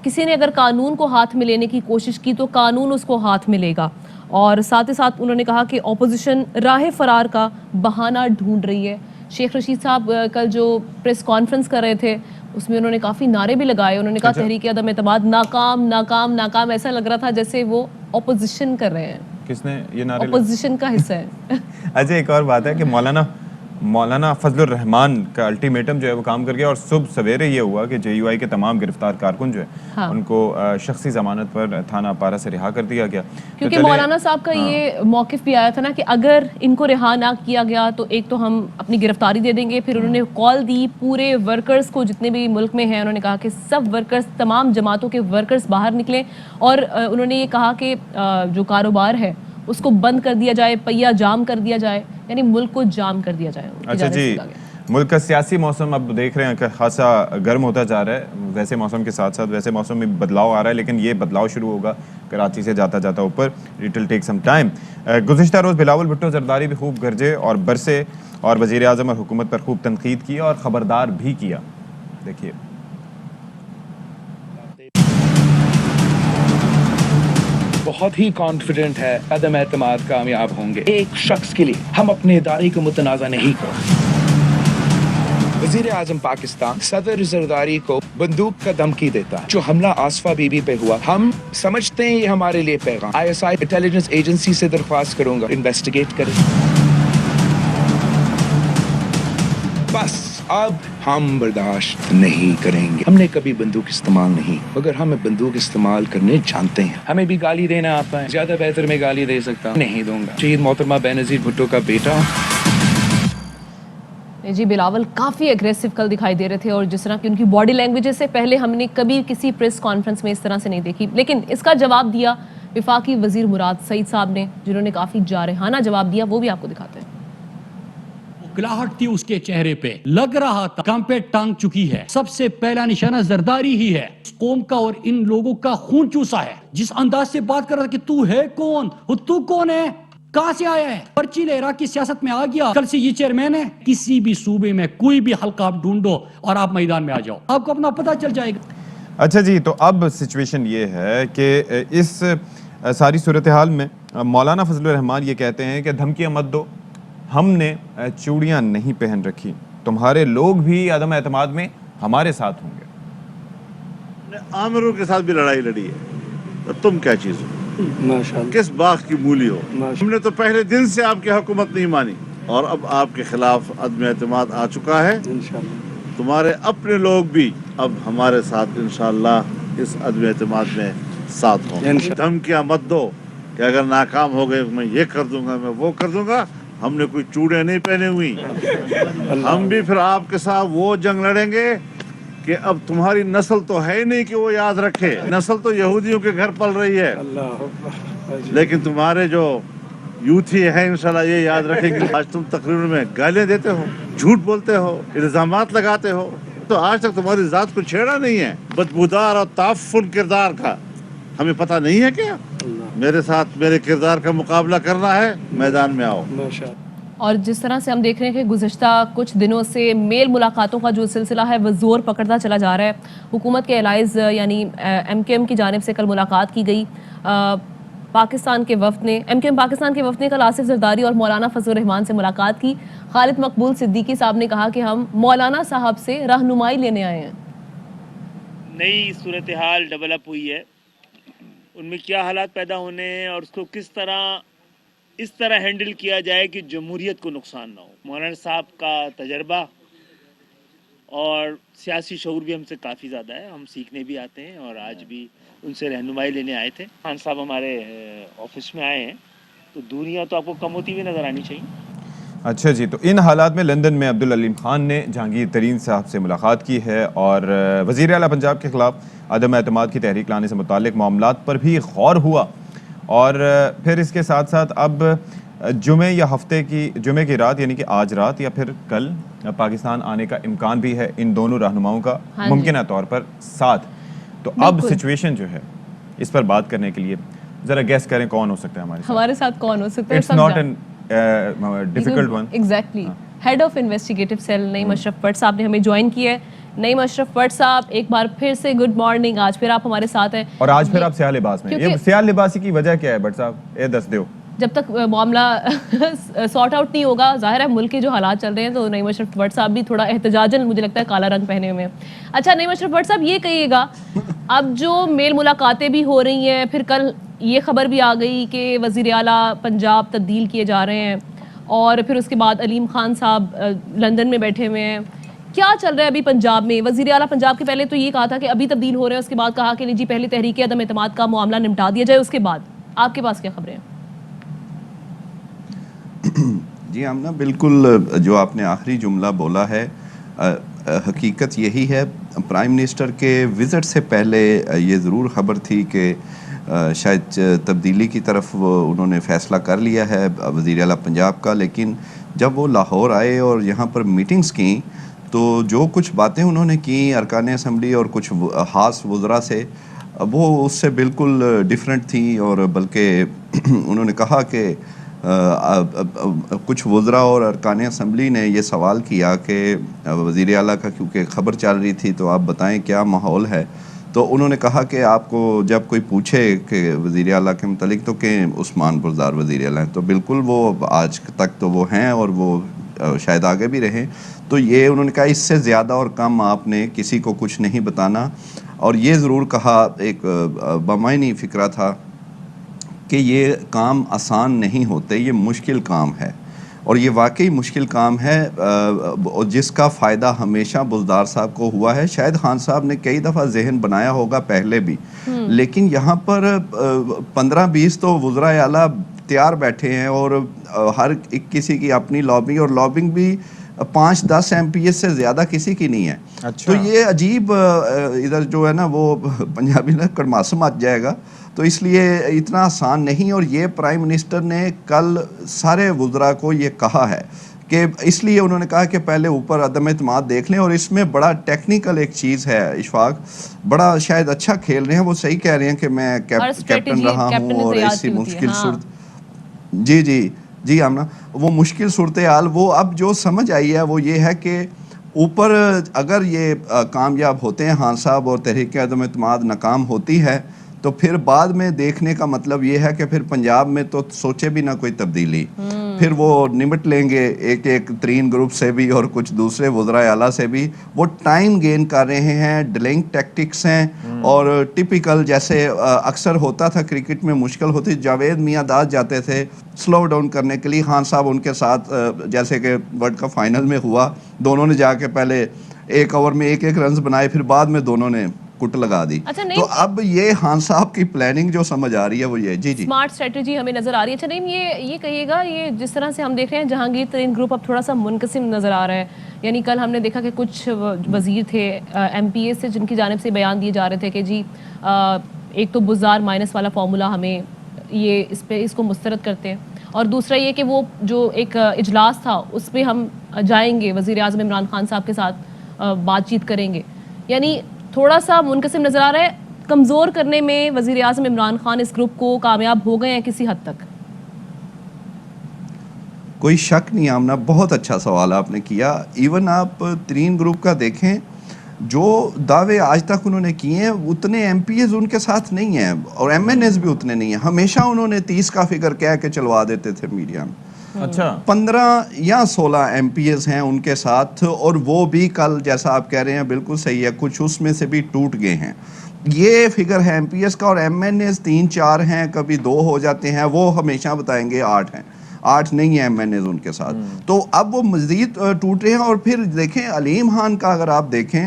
A: کسی نے اگر قانون کو ہاتھ میں لینے کی کوشش کی تو قانون اس کو ہاتھ میں لے گا. اور ساتھ ہی ساتھ انہوں نے کہا کہ اپوزیشن راہ فرار کا بہانہ ڈھونڈ رہی ہے. شیخ رشید صاحب کل جو پریس کانفرنس کر رہے تھے اس میں انہوں نے کافی نعرے بھی لگائے. انہوں نے کہا تحریک عدم اعتماد ناکام ناکام ناکام, ایسا لگ رہا تھا جیسے وہ اپوزیشن کر رہے ہیں.
B: کس نے یہ نعرے
A: اپوزیشن کا حصہ ہے.
B: اچھا ایک اور بات ہے کہ مولانا فضل الرحمان کا الٹیمیٹم جو ہے وہ کام کر گیا, اور صبح سویرے یہ ہوا کہ جے یو آئی کے تمام گرفتار کارکن جو ہے ان کو شخصی ضمانت پر تھانہ پارا سے رہا کر دیا گیا.
A: کیونکہ مولانا صاحب کا یہ موقف بھی آیا تھا نا کہ اگر ان کو رہا نہ کیا گیا تو ایک تو ہم اپنی گرفتاری دے دیں گے. پھر انہوں نے کال دی پورے ورکرز کو جتنے بھی ملک میں ہیں, انہوں نے کہا کہ سب ورکرز تمام جماعتوں کے ورکرز باہر نکلیں, اور انہوں نے یہ کہا کہ جو کاروبار ہے اس کو بند کر دیا جائے, پہیا جام کر دیا جائے, یعنی ملک کو جام کر دیا جائے.
B: اچھا جی, ملک کا سیاسی موسم اب دیکھ رہے ہیں کہ خاصا گرم ہوتا جا رہا ہے. ویسے موسم کے ساتھ ساتھ ویسے موسم میں بدلاؤ آ رہا ہے, لیکن یہ بدلاؤ شروع ہوگا کراچی سے جاتا جاتا اوپر. It will take some time. گزشتہ روز بلاول بھٹو زرداری بھی خوب گرجے اور برسے اور وزیر اعظم اور حکومت پر خوب تنقید کی اور خبردار بھی کیا. دیکھیے.
F: بہت ہی کانفیڈنٹ ہے عدم اعتماد کامیاب ہوں گے. ایک شخص کے لیے ہم اپنے ادارے کو متنازع نہیں کریں. وزیر اعظم پاکستان صدر زرداری کو بندوق کا دھمکی دیتا ہے. جو حملہ آصفہ بی بی پہ ہوا, ہم سمجھتے ہیں یہ ہمارے لیے پیغام. I S I intelligence agency سے درخواست کروں گا انویسٹیگیٹ کریں. بس اب ہم برداشت نہیں کریں گے. ہم نے کبھی بندوق استعمال نہیں, مگر ہمیں بندوق استعمال کرنے جانتے ہیں. ہمیں بھی گالی دینا آتا ہے, زیادہ بہتر میں گالی دے سکتا نہیں دوں گا. شہید محترمہ بے نظیر بھٹو کا بیٹا.
A: جی بلاول کافی اگریسو کل دکھائی دے رہے تھے, اور جس طرح کی ان کی باڈی لینگویج سے پہلے ہم نے کبھی کسی پریس کانفرنس میں اس طرح سے نہیں دیکھی. لیکن اس کا جواب دیا وفاقی وزیر مراد سعید صاحب نے, جنہوں نے کافی جارحانہ جواب دیا, وہ بھی آپ کو دکھاتے ہیں.
G: کلاہٹ تھی اس کے چہرے پہ, لگ رہا تھا کام پہ ٹانگ چکی ہے. سب سے پہلا نشانہ زرداری ہی ہے. اس قوم کا اور ان لوگوں کا خون چوسا ہے. جس انداز سے بات کر رہا تھا کہ تو ہے کون, تو کون ہے, کہاں سے آیا ہے, پرچی لے عراق کی سیاست میں آ گیا, کل سے یہ چیئرمین ہے. کسی بھی صوبے میں کوئی بھی حلقہ آپ ڈھونڈو اور آپ میدان میں آ جاؤ, آپ کو اپنا پتہ چل جائے گا.
B: اچھا جی, تو اب سچویشن یہ ہے کہ اس ساری صورتحال میں مولانا فضل الرحمان یہ کہتے ہیں کہ دھمکیاں مت دو, ہم نے چوڑیاں نہیں پہن رکھی, تمہارے لوگ بھی عدم اعتماد میں ہمارے ساتھ ہوں گے.
H: عامروں کے ساتھ بھی لڑائی لڑی ہے, تو تم کیا چیز ہو, کس باغ کی مولی ہو. ہم نے تو پہلے دن سے آپ کی حکومت نہیں مانی, اور اب آپ کے خلاف عدم اعتماد آ چکا ہے. تمہارے اپنے لوگ بھی اب ہمارے ساتھ انشاءاللہ اس عدم اعتماد میں ساتھ ہوں. دھمکیاں مت دو کہ اگر ناکام ہو گئے میں یہ کر دوں گا, میں وہ کر دوں گا. ہم نے کوئی چوڑے نہیں پہنے ہوئی. ہم بھی پھر آپ کے ساتھ وہ جنگ لڑیں گے کہ اب تمہاری نسل تو ہے ہی نہیں کہ وہ یاد رکھے. نسل تو یہودیوں کے گھر پل رہی ہے, لیکن تمہارے جو یوتھی ہے انشاءاللہ یہ یاد رکھیں گے. آج تم تقریر میں گالیاں دیتے ہو, جھوٹ بولتے ہو, الزامات لگاتے ہو, تو آج تک تمہاری ذات کو چھیڑا نہیں ہے. بدبودار اور تعفن کردار کا ہمیں پتہ نہیں ہے کیا؟ میرے ساتھ میرے کردار کا مقابلہ کرنا ہے, میدان میں آؤ.
A: اور جس طرح سے ہم دیکھ رہے ہیں کہ گزشتہ کچھ دنوں سے میل ملاقاتوں کا جو سلسلہ ہے وہ زور پکڑتا چلا جا رہا ہے. حکومت کے الائز یعنی ایم کیو ایم کی جانب سے کل ملاقات کی گئی. پاکستان کے وفد نے ایم کیو ایم پاکستان کے وفد نے کل آصف زرداری اور مولانا فضل الرحمان سے ملاقات کی. خالد مقبول صدیقی صاحب نے کہا کہ ہم مولانا صاحب سے رہنمائی لینے آئے ہیں.
I: نئی صورتحال ڈیولپ ہوئی ہے, ان میں کیا حالات پیدا ہونے ہیں اور اس کو کس طرح ہینڈل کیا جائے کہ جمہوریت کو نقصان نہ ہو. مولانا صاحب کا تجربہ اور سیاسی شعور بھی ہم سے کافی زیادہ ہے, ہم سیکھنے بھی آتے ہیں اور آج بھی ان سے رہنمائی لینے آئے تھے. خان صاحب ہمارے آفس میں آئے ہیں تو دوریاں تو آپ کو کم ہوتی ہوئی نظر آنی چاہیے.
B: اچھا جی, تو ان حالات میں لندن میں عبدالعلیم خان نے جہانگیر ترین صاحب سے ملاقات کی ہے اور وزیر اعلیٰ پنجاب کے خلاف عدم اعتماد کی تحریک لانے سے متعلق معاملات پر بھی غور ہوا. اور پھر اس کے ساتھ ساتھ اب جمعے کی رات یعنی کہ آج رات یا پھر کل پاکستان آنے کا امکان بھی ہے ان دونوں رہنماؤں کا ممکنہ طور پر ساتھ. تو اب سچویشن جو ہے اس پر بات کرنے کے لیے ذرا گیس کریں کون ہو سکتا ہے
A: ہمارے ساتھ کون ہو سکتا ہے.
B: It's not an difficult one.
A: Exactly. Head of investigative cell Naeem Ashraf Butt صاحب نے ہمیں جوائن کیا ہے. نعیم اشرف بٹ صاحب ایک بار پھر سے گڈ مارننگ. آج پھر آپ ہمارے ساتھ ہیں
B: اور آج پھر آپ سیاہ لباس میں. یہ سیاہ لباسی کی وجہ کیا ہے بٹ صاحب, یہ دس دیو.
A: جب تک معاملہ سارٹ آؤٹ نہیں ہوگا, ظاہر ہے ملک کے جو حالات چل رہے ہیں, تو نعیم اشرف بٹ صاحب بھی تھوڑا احتجاجاً مجھے لگتا ہے کالا رنگ پہنے ہوئے ہیں. اچھا نعیم اشرف بٹ صاحب یہ کہیے گا, اب جو میل ملاقاتیں بھی ہو رہی ہیں, پھر کل یہ خبر بھی آ گئی کہ وزیر اعلیٰ پنجاب تبدیل کیے جا رہے ہیں, اور پھر اس کے بعد علیم خان صاحب لندن میں بیٹھے ہوئے ہیں. کیا چل رہا ہے ابھی پنجاب میں؟ وزیر اعلیٰ پنجاب کے پہلے تو یہ کہا تھا کہ ابھی تبدیل ہو رہے ہیں, اس کے بعد کہا کہ جی پہلے تحریک عدم اعتماد کا معاملہ نمٹا دیا جائے, اس کے بعد. آپ کے پاس کیا خبریں ہیں؟
J: جی آمنہ, بالکل جو آپ نے آخری جملہ بولا ہے حقیقت یہی ہے. پرائم منسٹر کے وزٹ سے پہلے یہ ضرور خبر تھی کہ شاید تبدیلی کی طرف انہوں نے فیصلہ کر لیا ہے وزیر اعلیٰ پنجاب کا, لیکن جب وہ لاہور آئے اور یہاں پر میٹنگز کیں تو جو کچھ باتیں انہوں نے کی ارکان اسمبلی اور کچھ خاص وزراء سے, وہ اس سے بالکل ڈیفرنٹ تھیں. اور بلکہ انہوں نے کہا کہ کچھ وزراء اور ارکان اسمبلی نے یہ سوال کیا کہ وزیر اعلیٰ کا کیونکہ خبر چل رہی تھی تو آپ بتائیں کیا ماحول ہے. تو انہوں نے کہا کہ آپ کو جب کوئی پوچھے کہ وزیر اعلیٰ کے متعلق تو کہ عثمان بزدار وزیر اعلیٰ ہیں. تو بالکل وہ آج تک تو وہ ہیں اور وہ شاید آگے بھی رہیں. تو یہ انہوں نے کہا اس سے زیادہ اور کم آپ نے کسی کو کچھ نہیں بتانا. اور یہ ضرور کہا, ایک بامعنی فکرہ تھا کہ یہ کام آسان نہیں ہوتے, یہ مشکل کام ہے. اور یہ واقعی مشکل کام ہے جس کا فائدہ ہمیشہ بزدار صاحب کو ہوا ہے. شاید خان صاحب نے کئی دفعہ ذہن بنایا ہوگا پہلے بھی, لیکن یہاں پر 15-20 تو وزراء اعلیٰ تیار بیٹھے ہیں اور ہر کسی کی اپنی لابنگ, اور لابنگ بھی 5-10 ایم پی ایس سے زیادہ کسی کی نہیں ہے. تو یہ عجیب ادھر جو ہے نا وہ پنجابی میں کڑماسم مچ جائے گا. تو اس لیے اتنا آسان نہیں. اور یہ پرائم منسٹر نے کل سارے وزراء کو یہ کہا ہے کہ اس لیے انہوں نے کہا کہ پہلے اوپر عدم اعتماد دیکھ لیں. اور اس میں بڑا ٹیکنیکل ایک چیز ہے اشفاق, بڑا شاید اچھا کھیل رہے ہیں. وہ صحیح کہہ رہے ہیں کہ میں کیپٹن رہا ہوں اور ایسی مشکل صورت, جی آمنہ, وہ مشکل صورتحال وہ اب جو سمجھ آئی ہے وہ یہ ہے کہ اوپر اگر یہ کامیاب ہوتے ہیں خان صاحب اور تحریک عدم اعتماد ناکام ہوتی ہے تو پھر بعد میں دیکھنے کا مطلب یہ ہے کہ پھر پنجاب میں تو سوچے بھی نہ کوئی تبدیلی, پھر وہ نمٹ لیں گے ایک ترین گروپ سے بھی اور کچھ دوسرے وزراء اعلیٰ سے بھی. وہ ٹائم گین کر رہے ہیں, ڈیلنگ ٹیکٹکس ہیں. اور ٹپیکل جیسے اکثر ہوتا تھا کرکٹ میں مشکل ہوتی, جاوید میاں داس جاتے تھے سلو ڈاؤن کرنے کے لیے, خان صاحب ان کے ساتھ جیسے کہ ورلڈ کپ فائنل میں ہوا, دونوں نے جا کے پہلے ایک اوور میں 1-1 رنز بنائے, پھر بعد میں دونوں نے कुट लगा दी।
A: अच्छा, नहीं,
J: तो अब ये खान साहब की प्लानिंग जो समझ आ रही है वो ये जी जी
A: स्मार्ट स्ट्रेटजी हमें नजर आ रही है। अच्छा नहीं, ये कहिएगा, ये जिस तरह से हम देख रहे हैं जहांगीर तरीन ग्रुप अब थोड़ा सा मुनकसिम नजर आ रहा है, यानी कल हमने देखा कि कुछ वजीर थे MPA से जिनकी जानिब से बयान दिए जा रहे थे कि जी एक तो बुज़ार माइनस वाला फार्मूला हमें ये इसको मुस्तरद करते हैं, और दूसरा ये कि वो जो एक इजलास था उस पर हम जाएंगे, वज़ीर आज़म इमरान खान साहब के साथ बातचीत करेंगे। यानी थोड़ा सा मुनकसिम नज़र आ रहा है। कमज़ोर करने में वज़ीर आज़म इमरान खान इस ग्रुप को कामयाब हो गए हैं किसी हद तक?
J: कोई शक नहीं आमना, बहुत अच्छा सवाल आपने किया। इवन आप तरीन ग्रुप का देखें, जो दावे आज तक उन्होंने किए हैं उतने MPAs उनके साथ नहीं हैं और MNAs भी उतने नहीं हैं। हमेशा उन्होंने 30 का फिगर कह के चलवा देते थे मीडिया में।
B: अच्छा,
J: 15 या 16 MPAs हैं उनके साथ, और वो भी कल जैसा आप कह रहे हैं बिल्कुल सही है, कुछ उसमें से भी टूट गए हैं। ये फिगर है MPAs का, और MNAs 3-4 हैं, कभी 2 हो जाते हैं, वो हमेशा बताएंगे 8 हैं, 8 नहीं है MNAs उनके साथ। तो अब वो मज़ीद टूट रहे हैं। और फिर देखें अलीम खान का, अगर आप देखें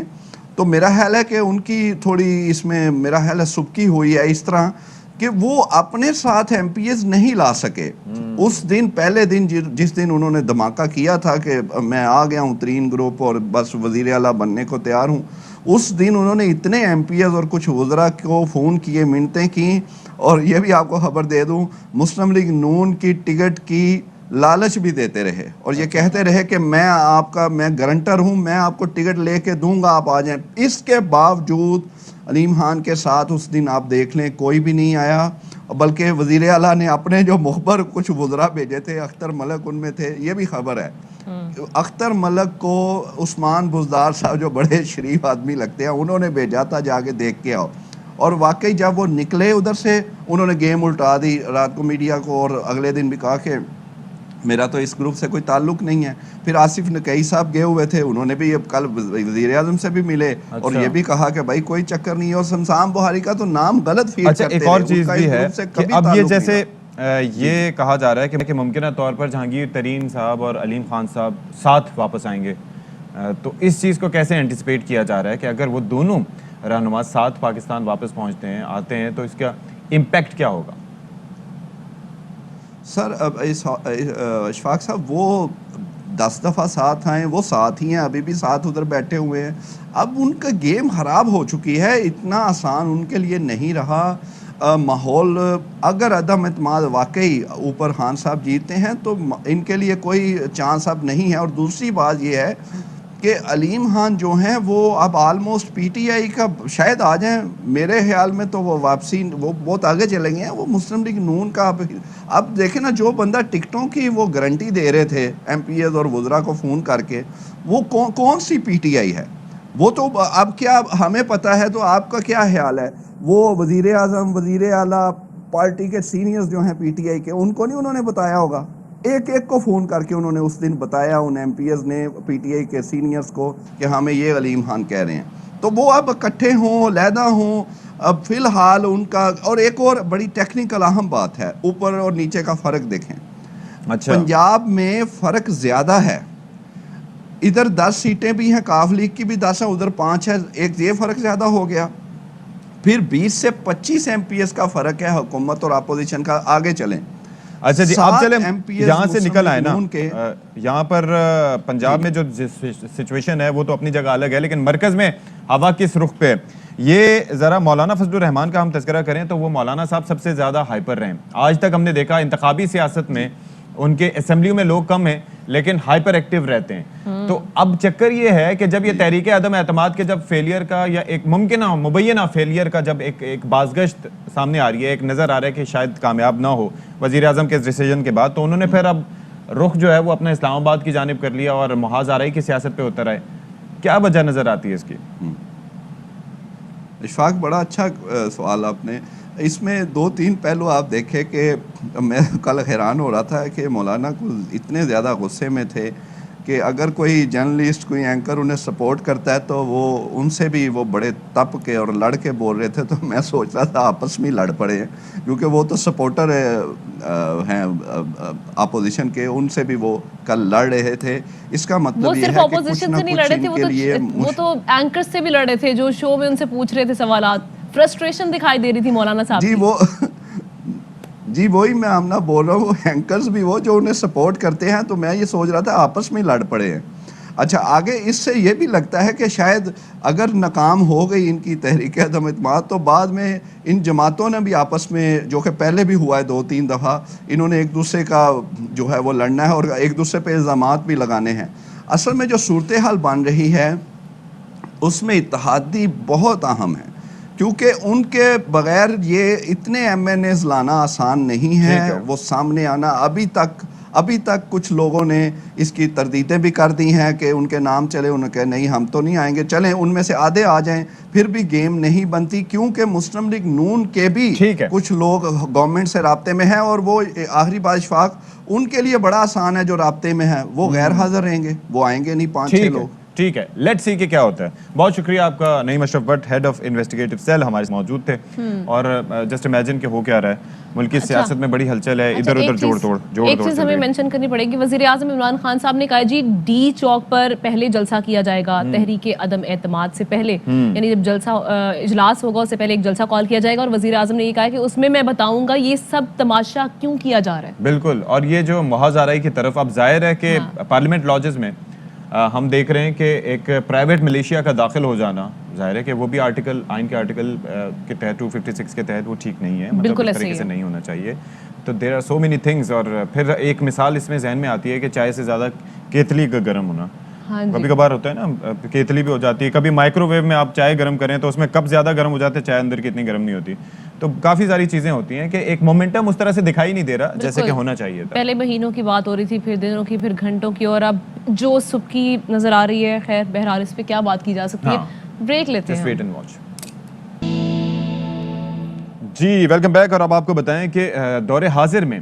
J: तो मेरा ख्याल है कि उनकी थोड़ी इसमें मेरा ख्याल है सुबकी हुई है इस तरह कि वो अपने साथ MPAs नहीं ला सके। उस दिन पहले दिन जिस दिन उन्होंने धमाका किया था कि मैं आ गया हूँ तरीन ग्रुप और बस वज़ीर आला बनने को तैयार हूँ, उस दिन उन्होंने इतने MPAs और कुछ वज़रा को फ़ोन किए, मिन्नतें की। और ये भी आपको खबर दे दूँ, मुस्लिम लीग नून की टिकट की लालच भी देते रहे और ये कहते रहे कि मैं गारंटर हूँ, मैं आपको टिकट लेके दूंगा, आप आ जाएं। इसके बावजूद अलीम खान के साथ उस दिन आप देख लें कोई भी नहीं आया, बल्कि वज़ीर आला ने अपने जो मुखबर कुछ वज़रा भेजे थे, अख्तर मलक उनमें थे, ये भी खबर है। अख्तर मलक को उस्मान बुज़दार साहब जो बड़े शरीफ आदमी लगते हैं, उन्होंने भेजा था जाके देख के आओ। और वाकई जब वो निकले उधर से, उन्होंने गेम उल्टा दी रात को मीडिया को, और अगले दिन भी कहा कि मेरा तो इस ग्रुप से कोई ताल्लुक नहीं है। फिर आसिफ नकई साहब गए हुए थे, उन्होंने भी अब कल वज़ीर आज़म से भी मिले। अच्छा। और ये भी कहा कि भाई कोई चक्कर नहीं है, और शमशान बुहारी का तो नाम गलत फीड
B: अच्छा,
J: करते
B: एक और चीज़ भी है कि अब ये जैसे ये कहा जा रहा है कि मुमकिन तौर पर जहांगीर तरीन साहब और अलीम खान साहब साथ वापस आएंगे, तो इस चीज़ को कैसे एंटिसिपेट किया जा रहा है कि अगर वो दोनों रहनुमा साथ पाकिस्तान वापस पहुँचते हैं, आते हैं, तो इसका इम्पैक्ट क्या होगा?
J: सर अब इशफाक साहब वो 10 दफ़ा साथ आए, वो साथ ही हैं, अभी भी साथ उधर बैठे हुए हैं। अब उनका गेम ख़राब हो चुकी है, इतना आसान उनके लिए नहीं रहा माहौल। अगर अदम एतमाद वाकई ऊपर खान साहब जीतते हैं तो इनके लिए कोई चांस अब नहीं है। और दूसरी बात ये है कि अलीम खान जो हैं वो अब आलमोस्ट PTI का शायद आ जाएं, मेरे ख्याल में तो वो वापसी वो बहुत आगे चले गए हैं। वो मुस्लिम लीग नून का अब देखें ना, जो बंदा टिकटों की वो गारंटी दे रहे थे MPAs और वज़रा को फ़ोन करके, वो कौन सी PTI है? वो तो अब क्या हमें पता है, तो आपका क्या ख्याल है? वो वज़ीर आज़म, वज़ीर आला, पार्टी के सीनियर्स जो हैं PTI के, उनको नहीं उन्होंने बताया होगा? एक एक को फ़ोन करके उन्होंने उस दिन बताया, उन MPAs ने PTI के सीनियर्स को, कि हमें ये अलीम खान कह रहे हैं। तो वो अब इकट्ठे हों, लहदा हों, अब फ़िलहाल उनका। और एक और बड़ी टेक्निकल अहम बात है, ऊपर और नीचे का फ़र्क देखें।
B: अच्छा,
J: पंजाब में फ़र्क ज़्यादा है, इधर 10 सीटें भी हैं, काफ लीग की भी 10 है, उधर 5 है, एक ये फ़र्क ज़्यादा हो गया। फिर 20 से 25 MPAs का फ़र्क है हुकूमत और अपोजिशन का। आगे चलें।
B: अच्छा जी, अब चले
J: MPAs
B: यहाँ से निकल आए ना,
J: के
B: यहाँ पर पंजाब में जो सिचुएशन है वो तो अपनी जगह अलग है, लेकिन मरकज़ में हवा किस रुख पे? ये ज़रा मौलाना फजलुर रहमान का हम तज़किरा करें तो वो मौलाना साहब सबसे ज़्यादा हाइपर रहे। आज तक हमने देखा इंतखाबी सियासत में उनके असेंबलियों में लोग कम हैं लेकिन हाइपर एक्टिव रहते हैं। तो अब चक्कर ये है कि जब ये तहरीक अदम एतमाद के जब फेलियर का या एक मुबैना फेलियर का जब एक बाज़गश्त सामने आ रही है, एक नज़र आ रहा है कि शायद कामयाब ना हो वज़ीर आज़म के डिसीजन के बाद, तो उन्होंने फिर अब रुख जो है वो अपना इस्लामाबाद की जानिब कर लिया और मुहाज आरई की सियासत पे उतर आए। क्या वजह नज़र आती है इसकी?
J: इशफाक, बड़ा अच्छा सवाल आपने। इसमें 2-3 पहलू आप देखें कि मैं कल हैरान हो रहा था कि मौलाना को इतने ज़्यादा गुस्से में थे کہ اگر کوئی جرنلسٹ کوئی اینکر انہیں سپورٹ کرتا ہے تو وہ ان سے بھی وہ بڑے تپ کے اور لڑ کے بول رہے تھے. تو میں سوچ رہا تھا آپس میں لڑ پڑے ہیں کیونکہ وہ تو سپورٹر ہیں اپوزیشن کے, ان سے بھی وہ کل لڑ رہے تھے. اس کا مطلب یہ ہے کہ کچھ نہ کچھ ان کے لیے
A: وہ تو اینکر سے بھی لڑے تھے جو شو میں ان سے پوچھ رہے تھے سوالات. فرسٹریشن دکھائی دے رہی تھی مولانا صاحب کی.
J: جی وہی میں آمنہ بول رہا ہوں, وہ اینکرز بھی وہ جو انہیں سپورٹ کرتے ہیں. تو میں یہ سوچ رہا تھا آپس میں لڑ پڑے ہیں. اچھا آگے اس سے یہ بھی لگتا ہے کہ شاید اگر ناکام ہو گئی ان کی تحریک عدم اعتماد تو بعد میں ان جماعتوں نے بھی آپس میں, جو کہ پہلے بھی ہوا ہے 2-3 دفعہ, انہوں نے ایک دوسرے کا جو ہے وہ لڑنا ہے اور ایک دوسرے پہ الزامات بھی لگانے ہیں. اصل میں جو صورتحال بن رہی ہے اس میں اتحادی بہت اہم ہے, کیونکہ ان کے بغیر یہ اتنے ایم این ایز لانا آسان نہیں ہے. وہ سامنے آنا ابھی تک کچھ لوگوں نے اس کی تردیدیں بھی کر دی ہیں کہ ان کے نام چلے, انہوں نے کہا نہیں ہم تو نہیں آئیں گے. چلیں ان میں سے آدھے آ جائیں, پھر بھی گیم نہیں بنتی, کیونکہ مسلم لیگ نون کے بھی کچھ لوگ گورنمنٹ سے رابطے میں ہیں. اور وہ آخری بات اشفاق, ان کے لیے بڑا آسان ہے جو رابطے میں ہیں, وہ غیر حاضر رہیں گے, وہ آئیں گے نہیں 5-6 لوگ.
B: ٹھیک ہے, لیٹ سی کہ کیا ہوتا ہے. بہت شکریہ آپ کا Naeem Ashraf Butt, head of investigative cell ہمارے موجود تھے. اور جسٹ امیجن کہ ہو کیا رہا ہے, ملکی سیاست میں بڑی ہلچل ہے, ادھر ادھر جوڑ توڑ. ایک
A: چیز ہمیں مینشن کرنی پڑے گی, وزیر اعظم عمران خان صاحب نے کہا جی ڈی چوک پر پہلے جلسہ کیا جائے گا تحریک عدم اعتماد سے پہلے, یعنی جب جلسہ اجلاس ہوگا اس سے پہلے ایک جلسہ کال کیا جائے گا. اور وزیر اعظم نے یہ کہا کہ اس میں بتاؤں گا یہ سب تماشا کیوں کیا جا رہا ہے. بالکل, اور یہ جو محاذ آرائی کی طرف, اب ظاہر ہے کہ پارلیمنٹ لاجز میں ہم دیکھ رہے ہیں کہ ایک پرائیویٹ ملیشیا کا داخل ہو جانا, ظاہر ہے کہ وہ بھی آئین کے آرٹیکل کے تحت 256 کے تحت وہ ٹھیک نہیں ہے, مطلب اس طریقے سے نہیں ہونا چاہیے. تو there are so many things. اور پھر ایک مثال اس میں ذہن میں آتی ہے کہ چائے سے زیادہ کیتلی کا گرم ہونا. کبھی کبھار ہوتا ہے نا, کیتلی بھی ہو جاتی ہے. کبھی مائکرو ویو میں آپ چائے گرم کریں تو اس میں کپ زیادہ گرم ہو جاتے ہیں, چائے اندر کی اتنی گرم نہیں ہوتی. تو کافی ساری چیزیں ہوتی ہیں کہ ایک مومنٹم اس طرح سے دکھائی نہیں دے رہا جیسے کہ ہونا چاہیے تھا. پہلے مہینوں کی بات ہو رہی تھی, پھر دنوں کی, پھر گھنٹوں کی, اور اب جو صبح کی نظر آ رہی ہے. خیر بہرحال اس پہ کیا بات کی جا سکتی ہے, بریک لیتے ہیں. جی ویلکم بیک. اور اب آپ کو بتائیں کہ دور حاضر میں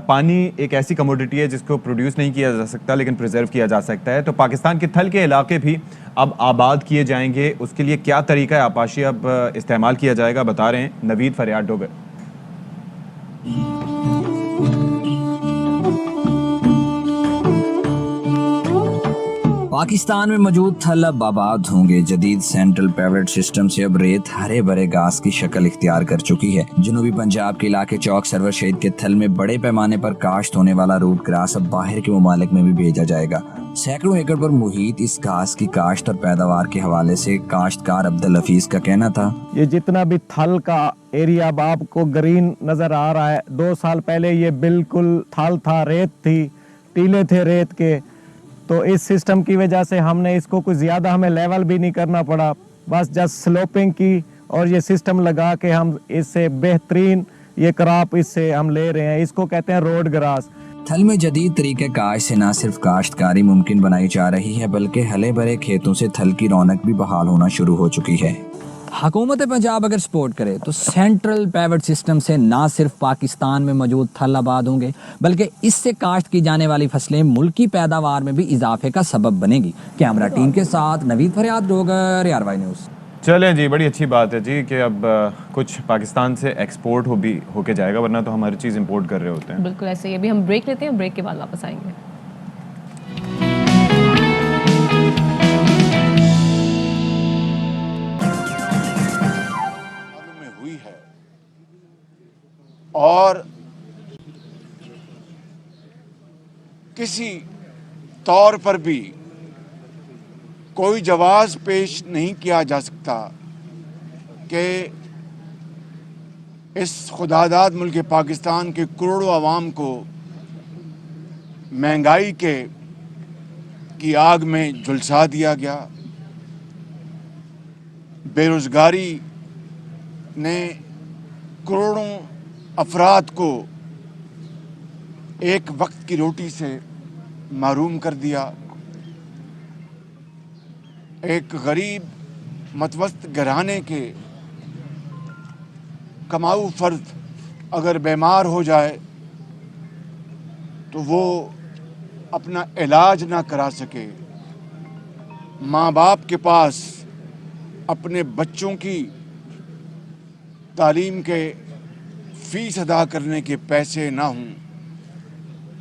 A: پانی ایک ایسی کموڈٹی ہے جس کو پروڈیوس نہیں کیا جا سکتا لیکن پریزرو کیا جا سکتا ہے. تو پاکستان کے تھل کے علاقے بھی اب آباد کیے جائیں گے. اس کے لیے کیا طریقہ ہے آبپاشی اب استعمال کیا جائے گا, بتا رہے ہیں نوید فریاد ڈوگر.
K: پاکستان میں موجود تھل اب آباد ہوں گے. جدید سینٹرل پیوٹ سسٹم سے اب ریت ہرے بھرے گھاس کی شکل اختیار کر چکی ہے. جنوبی پنجاب کے علاقے چوک سرور شہید کے تھل میں بڑے پیمانے پر کاشت ہونے والا روٹ گراس اب باہر کے ممالک میں بھی بھیجا جائے گا. سینکڑوں ایکڑ پر محیط اس گھاس کی کاشت اور پیداوار کے حوالے سے کاشتکار عبدالحفیظ کا کہنا تھا,
L: یہ جتنا بھی تھل کا ایریا اب آپ کو گرین نظر آ رہا ہے, 2 سال پہلے یہ بالکل تھل تھا, ریت تھی, ٹیلے تھے ریت کے. تو اس سسٹم کی وجہ سے ہم نے اس کو کوئی زیادہ ہمیں لیول بھی نہیں کرنا پڑا, بس جسٹ سلوپنگ کی اور یہ سسٹم لگا کے ہم اس سے بہترین یہ کراپ اس سے ہم لے رہے ہیں. اس کو کہتے ہیں روڈ گراس.
K: تھل میں جدید طریقہ کاشت سے نہ صرف کاشتکاری ممکن بنائی جا رہی ہے بلکہ ہلے بھرے کھیتوں سے تھل کی رونق بھی بحال ہونا شروع ہو چکی ہے. حکومت پنجاب اگر سپورٹ کرے تو سینٹرل پیوٹ سسٹم سے نہ صرف پاکستان میں موجود تھل آباد ہوں گے بلکہ اس سے کاشت کی جانے والی فصلیں ملکی پیداوار میں بھی اضافے کا سبب بنے گی. کیمرہ ٹیم کے ساتھ نوید فریاد ڈوگر, ARY نیوز.
B: چلیں جی, بڑی اچھی بات ہے جی کہ اب کچھ پاکستان سے ایکسپورٹ ہو کے جائے گا, ورنہ تو ہم ہر چیز امپورٹ کر رہے ہوتے ہیں.
A: بالکل ایسے ہی. ابھی ہم بریک لیتے ہیں, بریک کے بعد واپس آئیں گے.
M: اور کسی طور پر بھی کوئی جواز پیش نہیں کیا جا سکتا کہ اس خداداد ملک پاکستان کے کروڑوں عوام کو مہنگائی کی آگ میں جھلسا دیا گیا. بے روزگاری نے کروڑوں افراد کو ایک وقت کی روٹی سے محروم کر دیا. ایک غریب متوسط گھرانے کے کماؤ فرد اگر بیمار ہو جائے تو وہ अपना इलाज ना करा सके, माँ बाप के पास अपने बच्चों की तालीम के फीस अदा करने के पैसे ना हों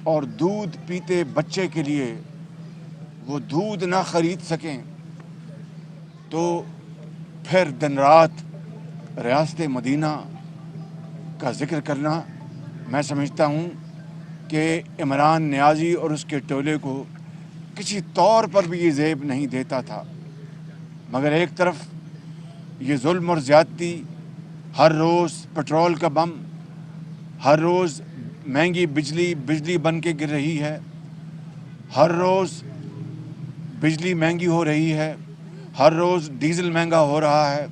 M: और दूध पीते बच्चे के लिए वो दूध ना खरीद सकें, तो फिर दिन रात रियासत मदीना का जिक्र करना मैं समझता हूँ कि इमरान नियाज़ी और उसके टोले को किसी तौर पर भी ये ज़ेब नहीं देता था। मगर एक तरफ ये जुल्म और ज़्यादती, हर रोज़ पेट्रोल का बम, हर रोज़ महंगी बिजली बन के गिर रही है, हर रोज़ बिजली महंगी हो रही है, हर रोज़ डीज़ल महंगा हो रहा है,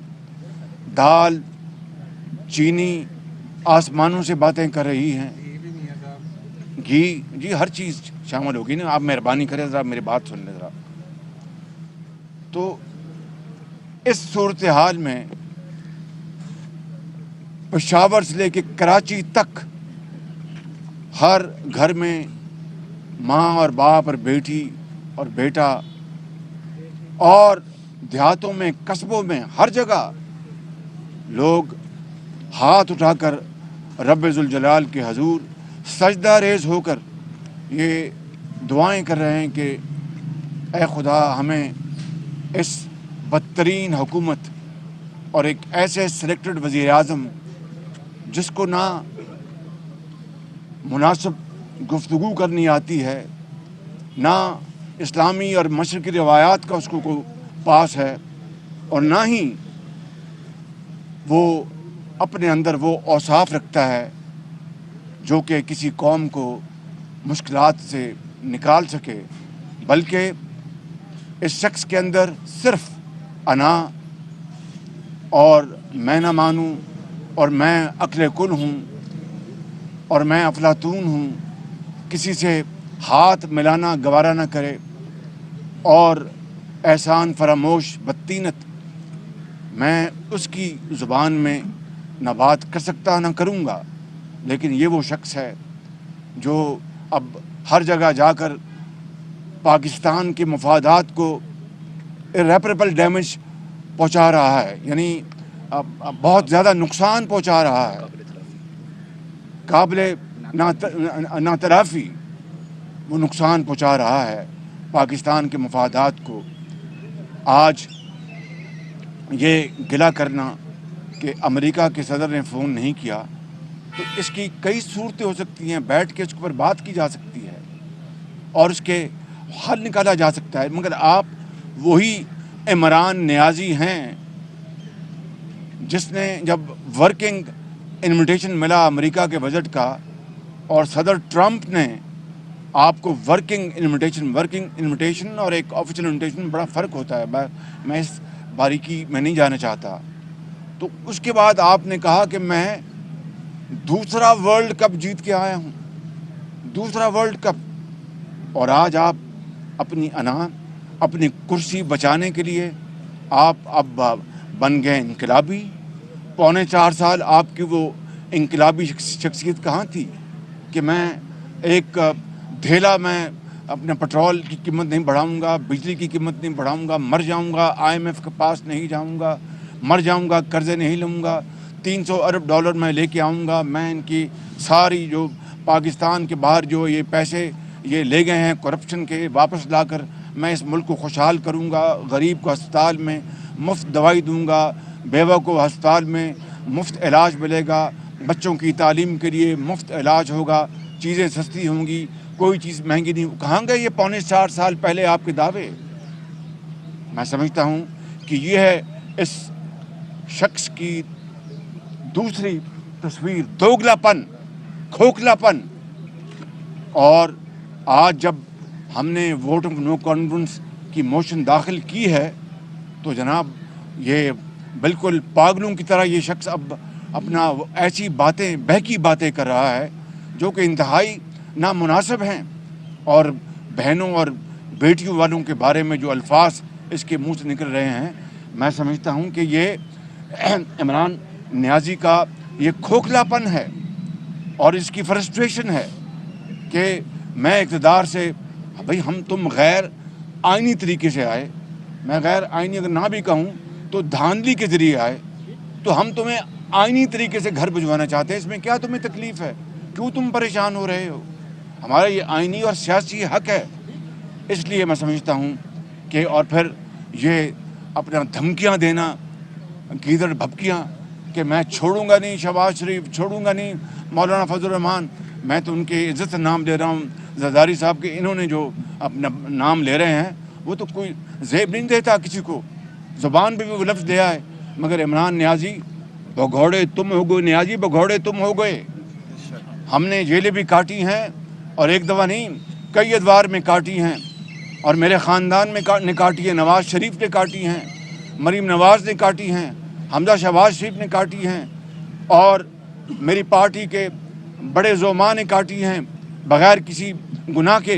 M: दाल चीनी आसमानों से बातें कर रही हैं, घी हर चीज़ शामिल होगी ना। आप मेहरबानी करें ज़रा मेरी बात सुन लें ज़रा। तो इस सूरत हाल में पेशावर से लेके कराची तक हर घर में माँ और बाप और बेटी और बेटा, और देहातों में, कस्बों में, हर जगह लोग हाथ उठाकर रब्बे जुल जलाल के हजूर सजदा रेज़ होकर ये दुआएं कर रहे हैं कि ए खुदा हमें इस बदतरीन हुकूमत और एक ऐसे सिलेक्टेड वज़ीर आज़म जिसको ना मुनासिब गुफ्तगू करनी आती है, ना इस्लामी और मशरक़ी रिवायात का उसको को पास है, और ना ही वो अपने अंदर वो औसाफ रखता है जो कि किसी कौम को मुश्किलात से निकाल सके, बल्कि इस शख्स के अंदर सिर्फ अना और मैं ना मानूं और मैं अक्ल कुल हूँ और मैं अफलातून हूँ, किसी से हाथ मिलाना गवारा ना करे, और एहसान फरामोश बदतीनत मैं उसकी ज़ुबान में ना बात कर सकता ना करूँगा। लेकिन ये वो शख्स है जो अब हर जगह जाकर पाकिस्तान के मफादात को इरेपरेबल डैमेज पहुँचा रहा है, यानी बहुत ज़्यादा नुकसान पहुँचा रहा है, काबिल नातराफ़ी वो नुकसान पहुँचा रहा है पाकिस्तान के मफादात को। आज ये गिला करना कि अमेरिका के सदर ने फ़ोन नहीं किया, तो इसकी कई सूरतें हो सकती हैं, बैठ के इसके ऊपर बात की जा सकती है और उसके हल निकाला जा सकता है। मगर आप वही इमरान नियाज़ी हैं जिसने जब वर्किंग इन्विटेशन मिला अमेरिका के बजट का और सदर ट्रंप ने आपको वर्किंग इन्विटेशन और एक ऑफिशियल इन्विटेशन में बड़ा फ़र्क होता है, मैं इस बारीकी में नहीं जाना चाहता। तो उसके बाद आपने कहा कि मैं दूसरा वर्ल्ड कप जीत के आया हूँ, दूसरा वर्ल्ड कप, और आज आप अपनी अपनी कुर्सी बचाने के लिए आप अब बन गए इनकलाबी। पौने 4 साल आपकी वो इनकलाबी शख्सियत कहाँ थी कि मैं एक धेला, मैं अपने पेट्रोल की कीमत नहीं बढ़ाऊंगा, बिजली की कीमत नहीं बढ़ाऊंगा, मर जाऊंगा, IMF के पास नहीं जाऊंगा, मर जाऊंगा, कर्जे नहीं लूँगा, 300 अरब डॉलर मैं लेके आऊँगा, मैं इनकी सारी जो पाकिस्तान के बाहर जो ये पैसे ये ले गए हैं करप्शन के, वापस लाकर मैं इस मुल्क को खुशहाल करूँगा, गरीब को अस्पताल में मुफ्त दवाई दूँगा, बेवा को अस्पताल में मुफ्त इलाज मिलेगा, बच्चों की तालीम के लिए मुफ्त इलाज होगा, चीज़ें सस्ती होंगी, कोई चीज़ महंगी नहीं। कहाँ गए ये पौने 4 साल पहले आपके दावे? मैं समझता हूँ कि ये है इस शख्स की दूसरी तस्वीर, दोगलापन, खोखलापन। और आज जब हमने वोट ऑफ नो कॉन्फिडेंस की मोशन दाखिल की है तो जनाब ये बिल्कुल पागलों की तरह ये शख्स अब अपना ऐसी बातें, बहकी बातें कर रहा है जो कि इंतहाई नामुनासिब हैं, और बहनों और बेटियों वालों के बारे में जो अल्फाज इसके मुंह से निकल रहे हैं, मैं समझता हूं कि ये इमरान नियाज़ी का ये खोखलापन है और इसकी फ्रस्ट्रेशन है कि मैं इक़्तिदार से भाई हम तुम गैर आइनी तरीके से आए, मैं गैर आइनी अगर ना भी कहूँ तो धांधली के ज़रिए आए, तो हम तुम्हें आइनी तरीके से घर भिजवाना चाहते हैं। इसमें क्या तुम्हें तकलीफ़ है? क्यों तुम परेशान हो रहे हो? हमारा ये आइनी और सियासी हक है। इसलिए मैं समझता हूँ कि और फिर ये अपना धमकियाँ देना, गीदड़ भपकियाँ कि मैं छोड़ूंगा नहीं शहबाज शरीफ, छोड़ूंगा नहीं मौलाना फजल रहमान, मैं तो उनके इज़्ज़त से नाम ले रहा हूँ, जरदारी साहब के इन्होंने जो अपना नाम ले रहे हैं वो तो कोई ज़ेब नहीं देता किसी को, ज़ुबान पे भी वो लफ्ज़ दिया है। मगर इमरान नियाज़ी भगौड़े तुम हो गए, नियाज़ी भगौड़े तुम हो गए। हमने जेलें भी काटी हैं और एक दफ़ा नहीं कई अदवार में काटी हैं, और मेरे ख़ानदान में ने काटी है, नवाज़ शरीफ ने काटी हैं, मरीम नवाज़ ने काटी हैं, हमजा शहबाज शरीफ ने काटी हैं, और मेरी पार्टी के बड़े ज़ोमा ने काटी हैं बग़ैर किसी गुनाह के।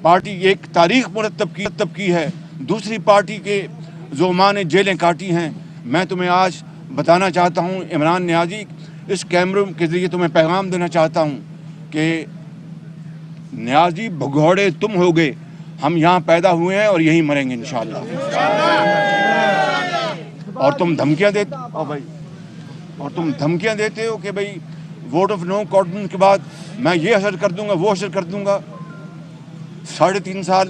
M: पार्टी एक तारीख़ मुरतब की है, दूसरी पार्टी के ज़ोमा ने जेलें काटी हैं। मैं तुम्हें आज बताना चाहता हूँ इमरान नियाज़ी, इस कैमरों के ज़रिए तुम्हें पैगाम देना चाहता हूँ कि नियाज़ी भगौड़े तुम हो गए, हम यहाँ पैदा हुए हैं और यहीं मरेंगे इंशाअल्लाह। और तुम धमकियाँ देते हो कि भाई वोट ऑफ नो कॉन्फिडेंस के बाद मैं ये असर कर दूंगा, वो असर कर दूंगा। 3.5 साल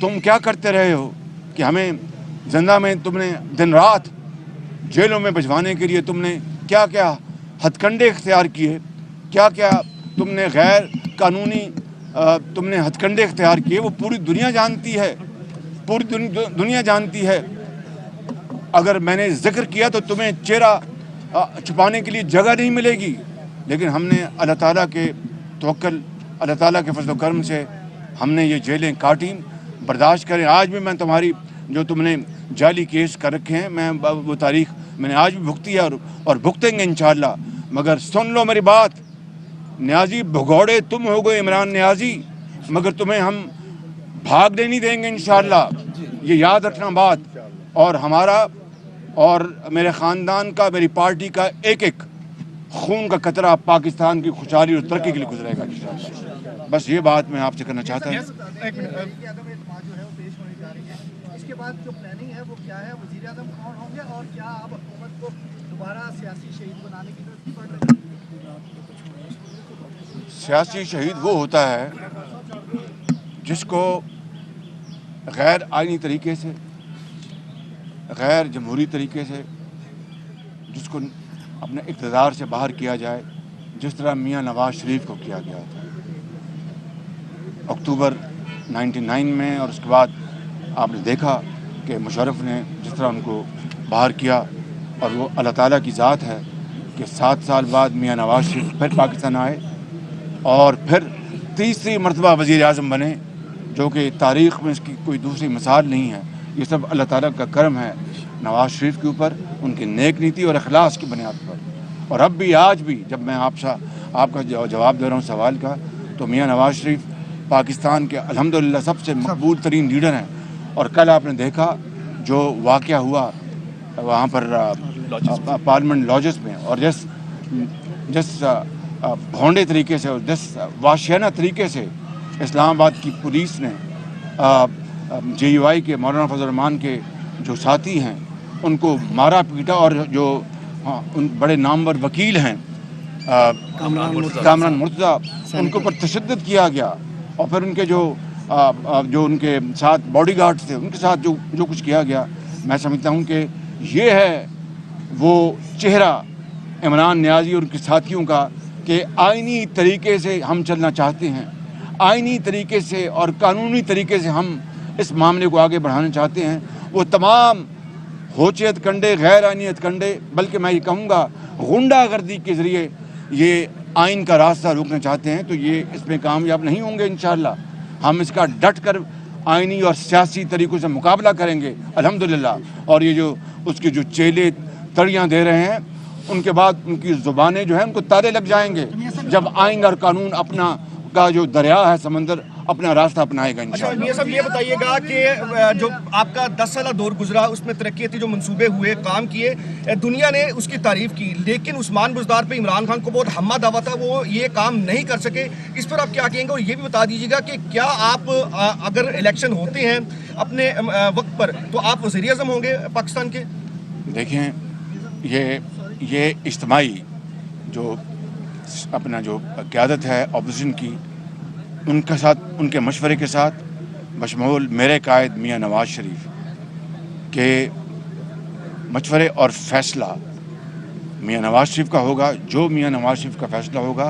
M: तुम क्या करते रहे हो कि हमें जिंदा में तुमने दिन रात जेलों में भिजवाने के लिए तुमने क्या क्या हथकंडे इख्तियार किए, क्या क्या तुमने गैर कानूनी तुमने हथकंडे इख्तियार किए, वो पूरी दुनिया जानती है, पूरी दुनिया जानती है। अगर मैंने जिक्र किया तो तुम्हें चेहरा छुपाने के लिए जगह नहीं मिलेगी, लेकिन हमने अल्लाह ताला के तवक्कल, अल्लाह ताला के फज़ल करम से हमने ये जेलें काटी, बर्दाश्त करें। आज भी मैं तुम्हारी जो तुमने जाली केस कर रखे हैं, मैं वो तारीख़ मैंने आज भी भुगती है और भुगतेंगे इंशाअल्लाह। मगर सुन लो मेरी बात, नियाज़ी भगौड़े तुम हो गए इमरान नियाज़ी, मगर तुम्हें हम भागने नहीं देंगे इंशाअल्लाह, ये याद रखना बात। और हमारा और मेरे ख़ानदान का, मेरी पार्टी का एक एक खून का कतरा पाकिस्तान की खुशहाली और तरक्की के लिए गुजरेगा इंशाअल्लाह। बस ये बात मैं आपसे करना चाहता हूँ।
N: इसके बाद जो प्लानिंग है वो क्या है? वज़ीर आज़म कौन होंगे और क्या आप हुकूमत को दोबारा सियासी शहीद बनाने की ज़रूरत पड़ रही है?
M: सियासी शहीद वो होता है जिसको गैर आइनी तरीके से, गैर जमहूरी तरीके से, जिसको अपने इक़्तिदार से बाहर किया जाए, जिस तरह मियाँ नवाज़ शरीफ को किया गया था अक्टूबर 99 में। और उसके बाद आपने देखा कि मुशर्रफ ने जिस तरह उनको बाहर किया, और वो अल्लाह ताला की ज़ात है कि 7 साल बाद मियाँ नवाज़ शरीफ फिर पाकिस्तान आए और फिर तीसरी मरतबा वज़ीर आज़म बने, जो कि तारीख़ में इसकी कोई दूसरी मिसाल नहीं है। ये सब अल्लाह ताला का करम है नवाज़ शरीफ के ऊपर, उनकी नेक नीति और अखलास की बुनियाद पर। और अब भी, आज भी जब मैं आपका जवाब दे रहा हूँ सवाल का, तो मियाँ नवाज़ शरीफ पाकिस्तान के अल्हम्दुलिल्लाह सबसे मकबूल तरीन लीडर हैं। और कल आपने देखा जो वाक़या हुआ वहाँ पर पार्लियामेंट लॉजेस में, और जिस भौंडे तरीके से और जिस वाशियाना तरीके से इस्लामाबाद की पुलिस ने JUI के मौलाना फजल रहमान के जो साथी हैं उनको मारा पीटा, और जो उन बड़े नामवर वकील हैं कामरान मुर्तज़ा, उनके ऊपर तशद्दुद किया गया। और फिर उनके जो उनके साथ बॉडीगार्ड्स थे उनके साथ जो कुछ किया गया, मैं समझता हूँ कि ये है वो चेहरा इमरान नियाज़ी और उनके साथियों का कि आइनी तरीके से हम चलना चाहते हैं, आइनी तरीके से और कानूनी तरीके से हम इस मामले को आगे बढ़ाना चाहते हैं। वो तमाम होचे हथकंडे, गैर आइनी हथकंडे, बल्कि मैं ये कहूँगा गुंडागर्दी के ज़रिए ये आइन का रास्ता रोकना चाहते हैं, तो ये इसमें कामयाब नहीं होंगे इंशाअल्लाह। हम इसका डट कर आइनी और सियासी तरीक़ों से मुकाबला करेंगे अल्हम्दुलिल्लाह। और ये जो उसके जो चेले तड़ियाँ दे रहे हैं, उनके बाद उनकी ज़ुबानें जो हैं उनको ताले लग जाएंगे जब आइन और कानून अपना का जो दरिया है, समंदर अपना रास्ता अपनाएगा
N: अच्छा
M: इंशाअल्लाह।
N: मियां साहब ये बताइएगा कि जो आपका 10 साल दौर गुजरा उसमें तरक्की जो मंसूबे हुए काम किए दुनिया ने उसकी तारीफ की, लेकिन उस्मान बुज़दार पे इमरान खान को बहुत हम्मा दावा था, वो ये काम नहीं कर सके। इस पर आप क्या कहेंगे? और ये भी बता दीजिएगा कि क्या आप अगर इलेक्शन होते हैं अपने वक्त पर तो आप वज़ीर आज़म होंगे पाकिस्तान के?
M: देखें ये इज्तिमाई जो अपना जो क़यादत है अपोजिशन की, उनके साथ उनके मशवरे के साथ बशमूल मेरे कायद मियां नवाज़ शरीफ के मशवरे और फ़ैसला मियां नवाज़ शरीफ का होगा। जो मियां नवाज़ शरीफ का फ़ैसला होगा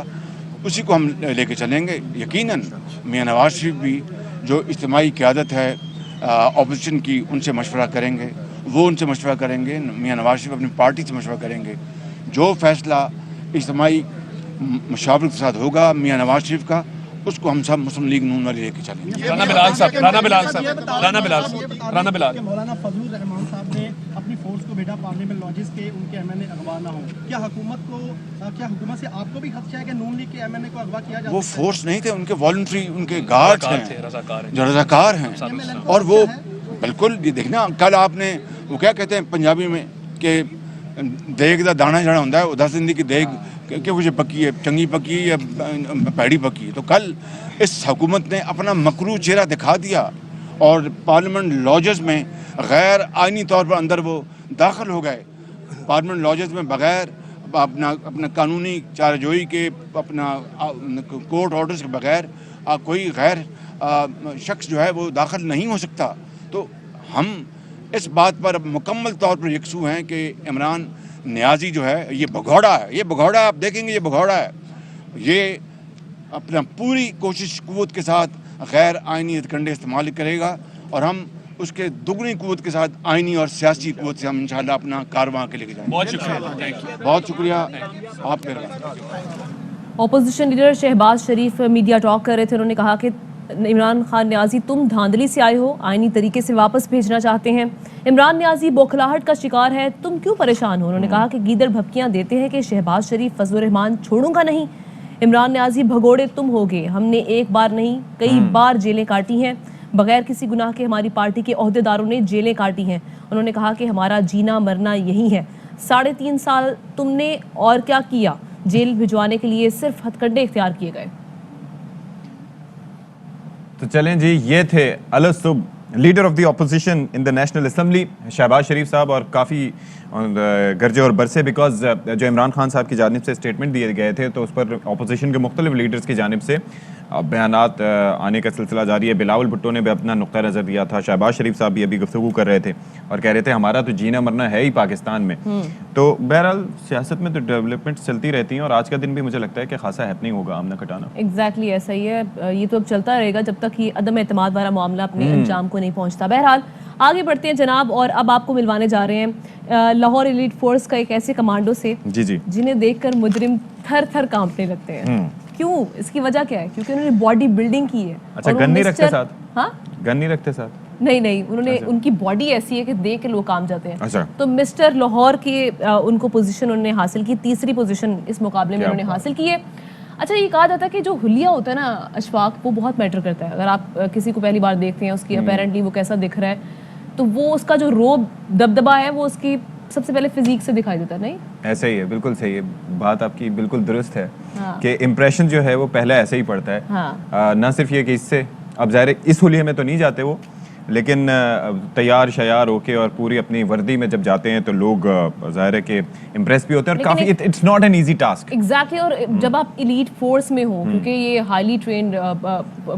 M: उसी को हम लेके चलेंगे। यकीनन मियां नवाज़ शरीफ भी जो इज्तिमाई क़यादत है अपोजिशन की, उनसे मशवरा करेंगे, वो उनसे मशवरा करेंगे, मियां नवाज़ शरीफ अपनी पार्टी से मशवरा करेंगे। जो फ़ैसला इज्तिमाई मशावरत के साथ होगा मियां नवाज़ शरीफ का, उसको हम सब मुस्लिम लीग नून वाले लेके चलेंगे।
O: राना बिलाल साहब
N: मौलाना फजलुर रहमान साहब ने अपनी फोर्स को भेजा पार्लियामेंट लॉजिस के उनके एमएनए अगवा ना हो, क्या हुकूमत से आपको भी खदशा है कि नून लीग के एमएनए को अगवा किया जाए?
M: वो फोर्स नहीं थे, उनके वॉलंटरी उनके गार्ड्स हैं जो रज़ाकार हैं, और वो बिल्कुल ये देखना कल आपने वो क्या कहते हैं पंजाबी में कि देग दा दाना जड़ा होंदा है वो 10 दिन की देग कि वो पक्की है, चंगी पक्की है या पैड़ी पक्की है। तो कल इस हुकूमत ने अपना मकरू चेहरा दिखा दिया और पार्लियामेंट लॉजेस में गैर आइनी तौर पर अंदर वो दाखिल हो गए। पार्लियामेंट लॉजेस में बगैर अपना कानूनी चाराजोई के, अपना कोर्ट ऑर्डर्स के बगैर कोई गैर शख्स जो है वो दाखिल नहीं हो सकता। तो हम इस बात पर मुकम्मल तौर पर यकसू हैं कि इमरान नियाज़ी जो है ये भगौड़ा है, ये भगौड़ा है, आप देखेंगे ये भगौड़ा है। ये अपना पूरी कोशिश कुव्वत के साथ गैर आइनी हथकंडे इस्तेमाल करेगा और हम उसके दुगनी कुव्वत के साथ आइनी और सियासी कुव्वत से हम इंशाअल्लाह अपना कारवां के लेके जाएंगे।
O: बहुत शुक्रिया,
M: बहुत शुक्रिया आप मेरे।
A: ऑपोजिशन लीडर शहबाज शरीफ मीडिया टॉक कर रहे थे। उन्होंने कहा कि इमरान खान न्याजी तुम धांधली से आए हो, आईनी तरीके से वापस भेजना चाहते हैं। इमरान न्याजी बौखलाहट का शिकार है, तुम क्यों परेशान हो? उन्होंने कहा कि गीदड़ भपकियां देते हैं कि शहबाज शरीफ फजलुर रहमान छोड़ूंगा नहीं। इमरान न्याजी भगोड़े तुम होगे, हमने एक बार नहीं कई बार जेलें काटी हैं, बगैर किसी गुनाह के हमारी पार्टी के ओहदेदारों ने जेलें काटी हैं। उन्होंने कहा कि हमारा जीना मरना यही है। 3.5 साल तुमने और क्या किया? जेल भिजवाने के लिए सिर्फ हथकंडे इख्तियार किए गए।
B: तो चलें जी, ये थे अलसुब leader of the opposition in the national assembly Shahbaz Sharif sahab, और काफ़ी गर्जे और बरसे बिकॉज जो इमरान खान साहब की जानिब से स्टेटमेंट दिए गए थे तो उस पर अपोजिशन के मुख्तलिफ लीडर्स की जानिब से बयानात आने का सिलसिला जारी है। बिलावल भुट्टो ने भी अपना नुक्ता नज़र दिया था, शहबाज शरीफ साहब भी अभी गुफ्तगू कर रहे थे और कह रहे थे हमारा तो जीना मरना है ही पाकिस्तान में। तो बहरहाल सियासत में तो डेवलपमेंट चलती रहती हैं और आज का दिन भी मुझे लगता है कि खासा हैपनिंग होगा आमना खटाना।
A: एग्जैक्टली ऐसा ही है, ये तो अब चलता रहेगा जब तक ये अदम एतमाद वाला मामला अपने अंजाम को नहीं पहुँचता। बहरहाल आगे बढ़ते हैं जनाब, और अब आपको मिलवाने जा रहे हैं लाहौर एलीट फोर्स का एक ऐसे कमांडो से जिन्हें देखकर मुजरिम थर थर कांपने लगते हैं। क्यों? इसकी वजह क्या है? क्योंकि उन्होंने बॉडी बिल्डिंग की है।
B: अच्छा, गन नहीं रखते साथ?
A: हाँ,
B: गन नहीं रखते साथ?
A: नहीं, उन्होंने उनकी बॉडी ऐसी है कि देख के लोग काम जाते हैं।
B: अच्छा।
A: तो मिस्टर लाहौर के उनको पोजीशन उन्होंने हासिल की, तीसरी पोजीशन इस मुकाबले में उन्होंने हासिल की है। अच्छा, ये कहा जाता है कि जो हुलिया होता है ना अशफाक, वो बहुत मैटर करता है। अगर आप किसी को पहली बार देखते हैं, उसकी अपेरेंटली वो कैसा दिख रहा है, तो वो उसका जो रोब दबदबा है वो उसकी सबसे पहले फिजिक से दिखाई देता है। नहीं,
B: ऐसे ही है, बिल्कुल सही है, बात आपकी बिल्कुल दुरुस्त है।
A: हाँ।
B: कि इम्प्रेशन जो है वो पहले ऐसे ही पड़ता है।
A: हाँ।
B: ना सिर्फ ये कि इससे अब ज़ाहिर इस हुलिये में तो नहीं जाते वो, लेकिन तैयार शयार होके और पूरी अपनी वर्दी में जब जाते हैं तो लोग ज़ाहिर है कि इम्प्रेस भी होते हैं और काफ़ी it's not an easy task.
A: Exactly. और जब आप एलीट फोर्स में हो, क्योंकि ये हाईली ट्रेंड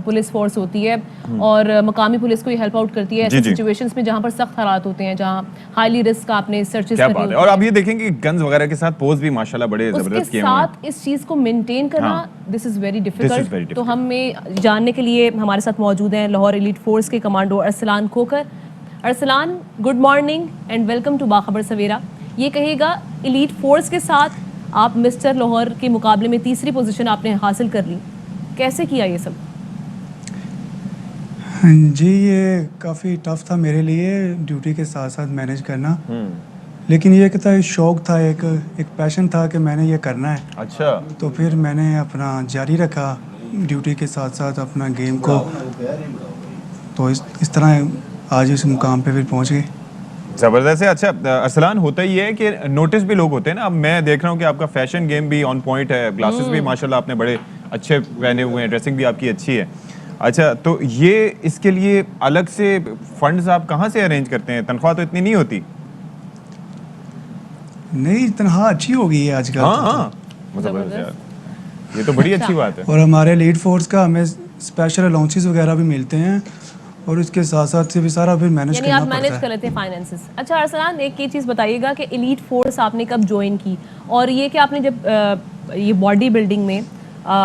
A: पुलिस फोर्स होती है और मकामी पुलिस को ये हेल्प आउट करती है ऐसी सिचुएशंस में जहाँ पर सख्त हालात होते हैं, जहाँ हाईली रिस्क आपने सर्चेस करनी होती है।
B: और आप ये देखेंगे गन्स वगैरह के साथ पोज भी माशाल्लाह बड़े जबरदस्त किए हुए हैं।
A: साथ इस चीज़ को मेंटेन करना दिस इज़ वेरी डिफिकल्ट। तो हमें जानने के लिए हमारे साथ मौजूद हैं लाहौर एलीट फोर्स के commando Arsalan Khokhar. Arsalan, good morning and welcome to Bakhabar Savera. ये कहेगा एलीट फोर्स के साथ आप मिस्टर लाहौर के मुकाबले में तीसरी पोजीशन आपने हासिल कर ली, कैसे किया ये सब?
P: जी, ये काफ़ी टफ था मेरे लिए ड्यूटी के साथ साथ मैनेज करना, लेकिन ये कहता है शौक था, एक पैशन था कि मैंने ये करना है।
B: अच्छा।
P: तो फिर मैंने अपना जारी रखा ड्यूटी के साथ साथ अपना गेम को, तो इस तरह आज इस मुकाम पे फिर पहुंच गए।
B: ज़बरदस्त है। अच्छा अरसलान, होता ही है कि नोटिस भी लोग होते हैं ना, अब मैं देख रहा हूँ कि आपका फैशन गेम भी ऑन पॉइंट है, ग्लासेस भी माशाल्लाह आपने बड़े अच्छे पहने हुए हैं, ड्रेसिंग भी आपकी अच्छी है। अच्छा, तो ये इसके लिए अलग से फंड्स आप कहाँ से अरेंज करते हैं? तनख्वाह तो इतनी नहीं होती।
P: नहीं, तनख्वाह अच्छी हो गई है आजकल।
B: हाँ, ज़बरदस्त यार, ये तो बड़ी अच्छी बात है।
P: और हमारे लीड फोर्स का हमें स्पेशल अलाउंसेस वगैरह भी मिलते हैं, और उसके साथ साथ से भी सारा फिर मैनेज
A: यानी
P: करना
A: आप मैनेज
P: पड़ता
A: कर
P: है।
A: लेते हैं फाइनेंसेस। अच्छा अरसलान, एक ये चीज़ बताइएगा कि एलीट फोर्स आपने कब ज्वाइन की, और ये कि आपने जब ये बॉडी बिल्डिंग में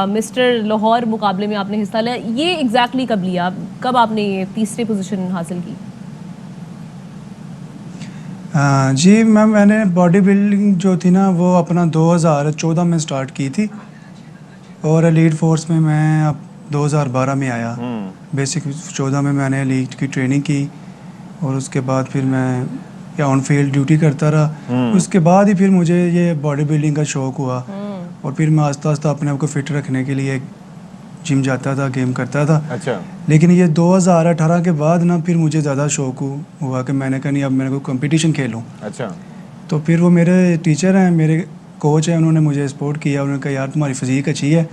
A: मिस्टर लाहौर मुकाबले में आपने हिस्सा लिया, ये एग्जैक्टली कब लिया, कब आपने ये तीसरी पोजीशन हासिल की?
P: जी मैम, मैंने बॉडी बिल्डिंग जो थी ना वो अपना 2014 में स्टार्ट की थी, और एलीट फोर्स में मैं अब 2012 में आया। बेसिक 14 में मैंने एलीट की ट्रेनिंग की, और उसके बाद फिर मैं ऑन फील्ड ड्यूटी करता रहा। उसके बाद ही फिर मुझे ये बॉडी बिल्डिंग का शौक़ हुआ, और फिर मैं आस्ता आस्ता अपने आप को फिट रखने के लिए जिम जाता था, गेम करता था।
B: अच्छा।
P: लेकिन ये 2018 के बाद ना फिर मुझे ज़्यादा शौक़ हुआ कि मैंने कहा नहीं, अब मेरे को कंपटीशन खेलूँ।
B: अच्छा।
P: तो फिर वो मेरे टीचर हैं, मेरे कोच हैं, उन्होंने मुझे सपोर्ट किया। उन्होंने कहा यार तुम्हारी फिज़ीक अच्छी है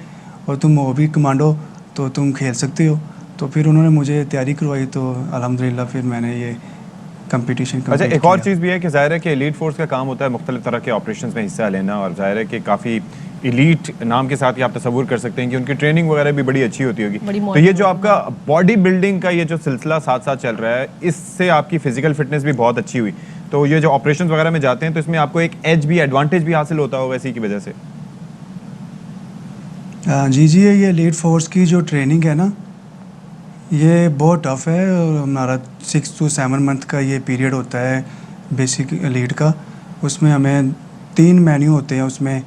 P: और तुम हो भी कमांडो, तो तुम खेल सकते हो। तो फिर उन्होंने मुझे तैयारी करवाई, तो अल्हम्दुलिल्लाह फिर मैंने ये कंपटीशन।
B: अच्छा, एक और चीज़ भी है कि ज़ाहिर है कि एलीट फोर्स का काम होता है मुख्तलिफ तरह के ऑपरेशंस में हिस्सा लेना, और ज़ाहिर है कि काफ़ी एलीट नाम के साथ ही आप तस्वुर कर सकते हैं कि उनकी ट्रेनिंग वगैरह भी बड़ी अच्छी होती होगी। तो ये जो आपका बॉडी बिल्डिंग का ये जो सिलसिला साथ साथ चल रहा है, इससे आपकी फिजिकल फिटनेस भी बहुत अच्छी हुई। तो ये जो ऑपरेशंस वगैरह में जाते हैं तो इसमें आपको एक एज भी, एडवांटेज भी हासिल होता होगा इसी की वजह से।
P: जी, ये एलीट फोर्स की जो ट्रेनिंग है ना, ये बहुत टफ़ है, और हमारा 6 to 7 मंथ का ये पीरियड होता है बेसिक एलीट का। उसमें हमें 3 मेन्यू होते हैं, उसमें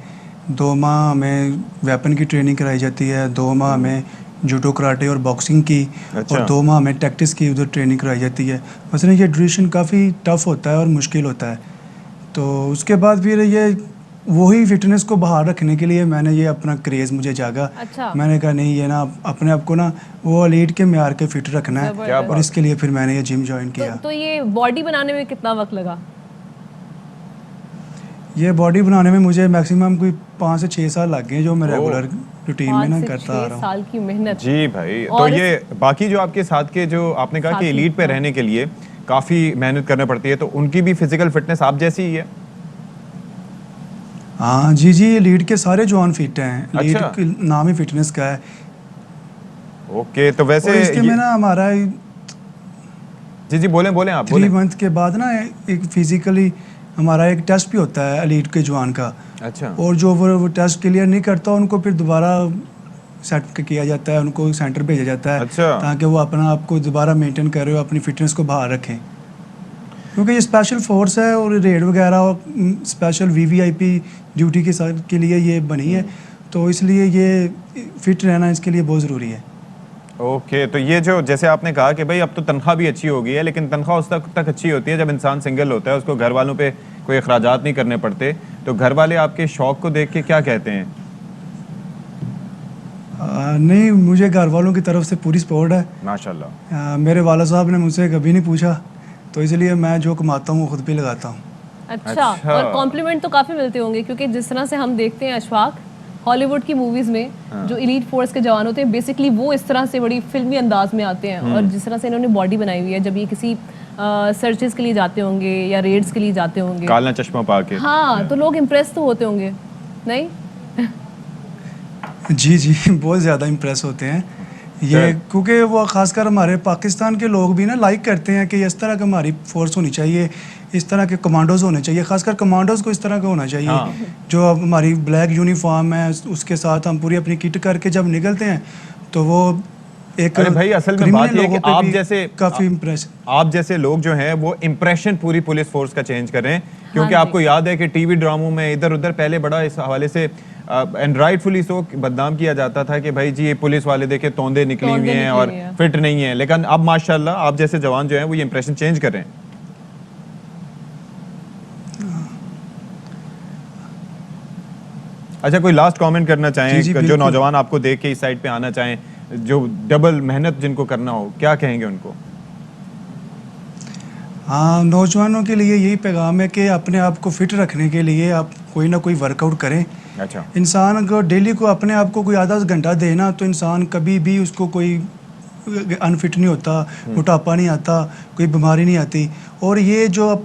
P: 2 माह हमें वेपन की ट्रेनिंग कराई जाती है, 2 माह हमें जूडो कराटे और बॉक्सिंग की, और 2 माह हमें टैक्टिक्स की उधर ट्रेनिंग कराई जाती है। मसलन ये ड्यूरेशन काफ़ी टफ़ होता है और मुश्किल होता है। तो उसके बाद फिर ये वही फिटनेस को बाहर रखने के लिए मैंने ये अपना क्रेज़ मुझे जागा।
A: अच्छा।
P: मैंने कहा नहीं, ये ना अपने आप को ना वो एलीट के म्यार के फिट रखना है, और इसके लिए फिर मैंने ये जिम ज्वाइन किया।
A: तो ये बॉडी बनाने में कितना वक्त लगा?
P: ये बॉडी बनाने में मुझे मैक्सिमम कोई 5 से 6 साल लग गए, जो मैं रेगुलर रूटीन में ना करता आ रहा हूँ।
A: 5 से 6 साल की मेहनत।
B: जी भाई, तो ये बाकी जो आपके साथ के जो आपने कहा कि एलीट पे रहने के लिए काफ़ी मेहनत करना पड़ती है, तो उनकी भी फिजिकल फिटनेस आप जैसी ही है?
P: हाँ जी, एलीट के सारे जवान फिट हैं। एलीट
B: अच्छा।
P: नाम ही फिटनेस का है।
B: ओके, तो वैसे
P: इसके में ना हमारा
B: जी बोलें आप
P: 3 मंथ के बाद ना एक फिजिकली हमारा एक टेस्ट भी होता है एलीट के जवान का।
B: अच्छा।
P: और जो वो टेस्ट क्लियर नहीं करता उनको फिर दोबारा सेट किया जाता है, उनको सेंटर भेजा जाता है।
B: अच्छा।
P: ताकि वो अपना आपको दोबारा मेंटेन करे, अपनी फिटनेस को बाहर रखें, क्योंकि ये स्पेशल फोर्स है, और रेड वगैरह और स्पेशल वीवीआईपी ड्यूटी के लिए ये बनी है, तो इसलिए ये फिट रहना इसके लिए बहुत ज़रूरी है।
B: ओके, तो ये जो जैसे आपने कहा कि भाई अब तो तनख्वाह भी अच्छी हो गई है, लेकिन तनख्वाह उस तक अच्छी होती है जब इंसान सिंगल होता है, उसको घर वालों पे कोई अखराजात नहीं करने पड़ते। तो घर वाले आपके शौक़ को देख के क्या कहते हैं?
P: नहीं, मुझे घर वालों की तरफ से पूरी सपोर्ट है
B: माशाल्लाह।
P: मेरे वाला साहब ने मुझसे कभी नहीं पूछा, तो इसलिए मैं जो कमाता हूँ वो खुद भी लगाता हूँ।
A: अच्छा, और कॉम्प्लीमेंट तो काफ़ी मिलते होंगे, क्योंकि जिस तरह से हम देखते हैं अशफाक, हॉलीवुड की मूवीज़ में जो एलीट फोर्स के जवान होते हैं, बेसिकली वो इस तरह से बड़ी फिल्मी अंदाज में आते हैं, और जिस तरह से इन्होंने बॉडी बनाई हुई है, जब ये किसी सर्चेस के लिए जाते होंगे या रेड्स के लिए जाते होंगे,
B: काला चश्मा पा के,
A: हाँ, तो लोग इम्प्रेस तो होते होंगे नहीं?
P: जी बहुत ज़्यादा इम्प्रेस होते हैं ये, क्योंकि वो ख़ासकर हमारे पाकिस्तान के लोग भी ना लाइक करते हैं कि इस तरह की हमारी फोर्स होनी चाहिए, इस तरह के कमांडोज होने चाहिए, खासकर कमांडोज को इस तरह का होना चाहिए। हाँ। जो अब हमारी ब्लैक यूनिफॉर्म है, उसके साथ हम पूरी अपनी किट करके जब निकलते हैं तो वो एक,
B: अरे भाई असल में बात ये है कि आप जैसे
P: काफ़ी इम्प्रेस,
B: आप जैसे लोग जो हैं वो इम्प्रेशन पूरी पुलिस फोर्स का चेंज कर रहे हैं, क्योंकि आपको याद है कि टीवी ड्रामों में इधर उधर पहले बड़ा इस हवाले से एंड राइटफुली सो बदनाम किया जाता था कि भाई जी ये पुलिस वाले देखे तोंदे निकली हुई हैं और फिट नहीं है, लेकिन अब माशाल्लाह आप जैसे जवान जो हैं वो ये इम्प्रेशन चेंज कर रहे हैं। اچھا کوئی لاسٹ کامنٹ کرنا چاہیں
P: جی،
B: جو
P: بالکل.
B: نوجوان آپ کو دیکھ کے اس سائڈ پہ آنا چاہیں, جو ڈبل محنت جن کو کرنا ہو, کیا کہیں گے ان کو؟
P: ہاں, نوجوانوں کے لیے یہی پیغام ہے کہ اپنے آپ کو فٹ رکھنے کے لیے آپ کوئی نہ کوئی ورک آؤٹ کریں.
B: اچھا,
P: انسان اگر ڈیلی کو اپنے آپ کو کوئی آدھا گھنٹہ دے نا تو انسان کبھی بھی اس کو کوئی انفٹ نہیں ہوتا, موٹاپا نہیں آتا, کوئی بیماری نہیں آتی. اور یہ جو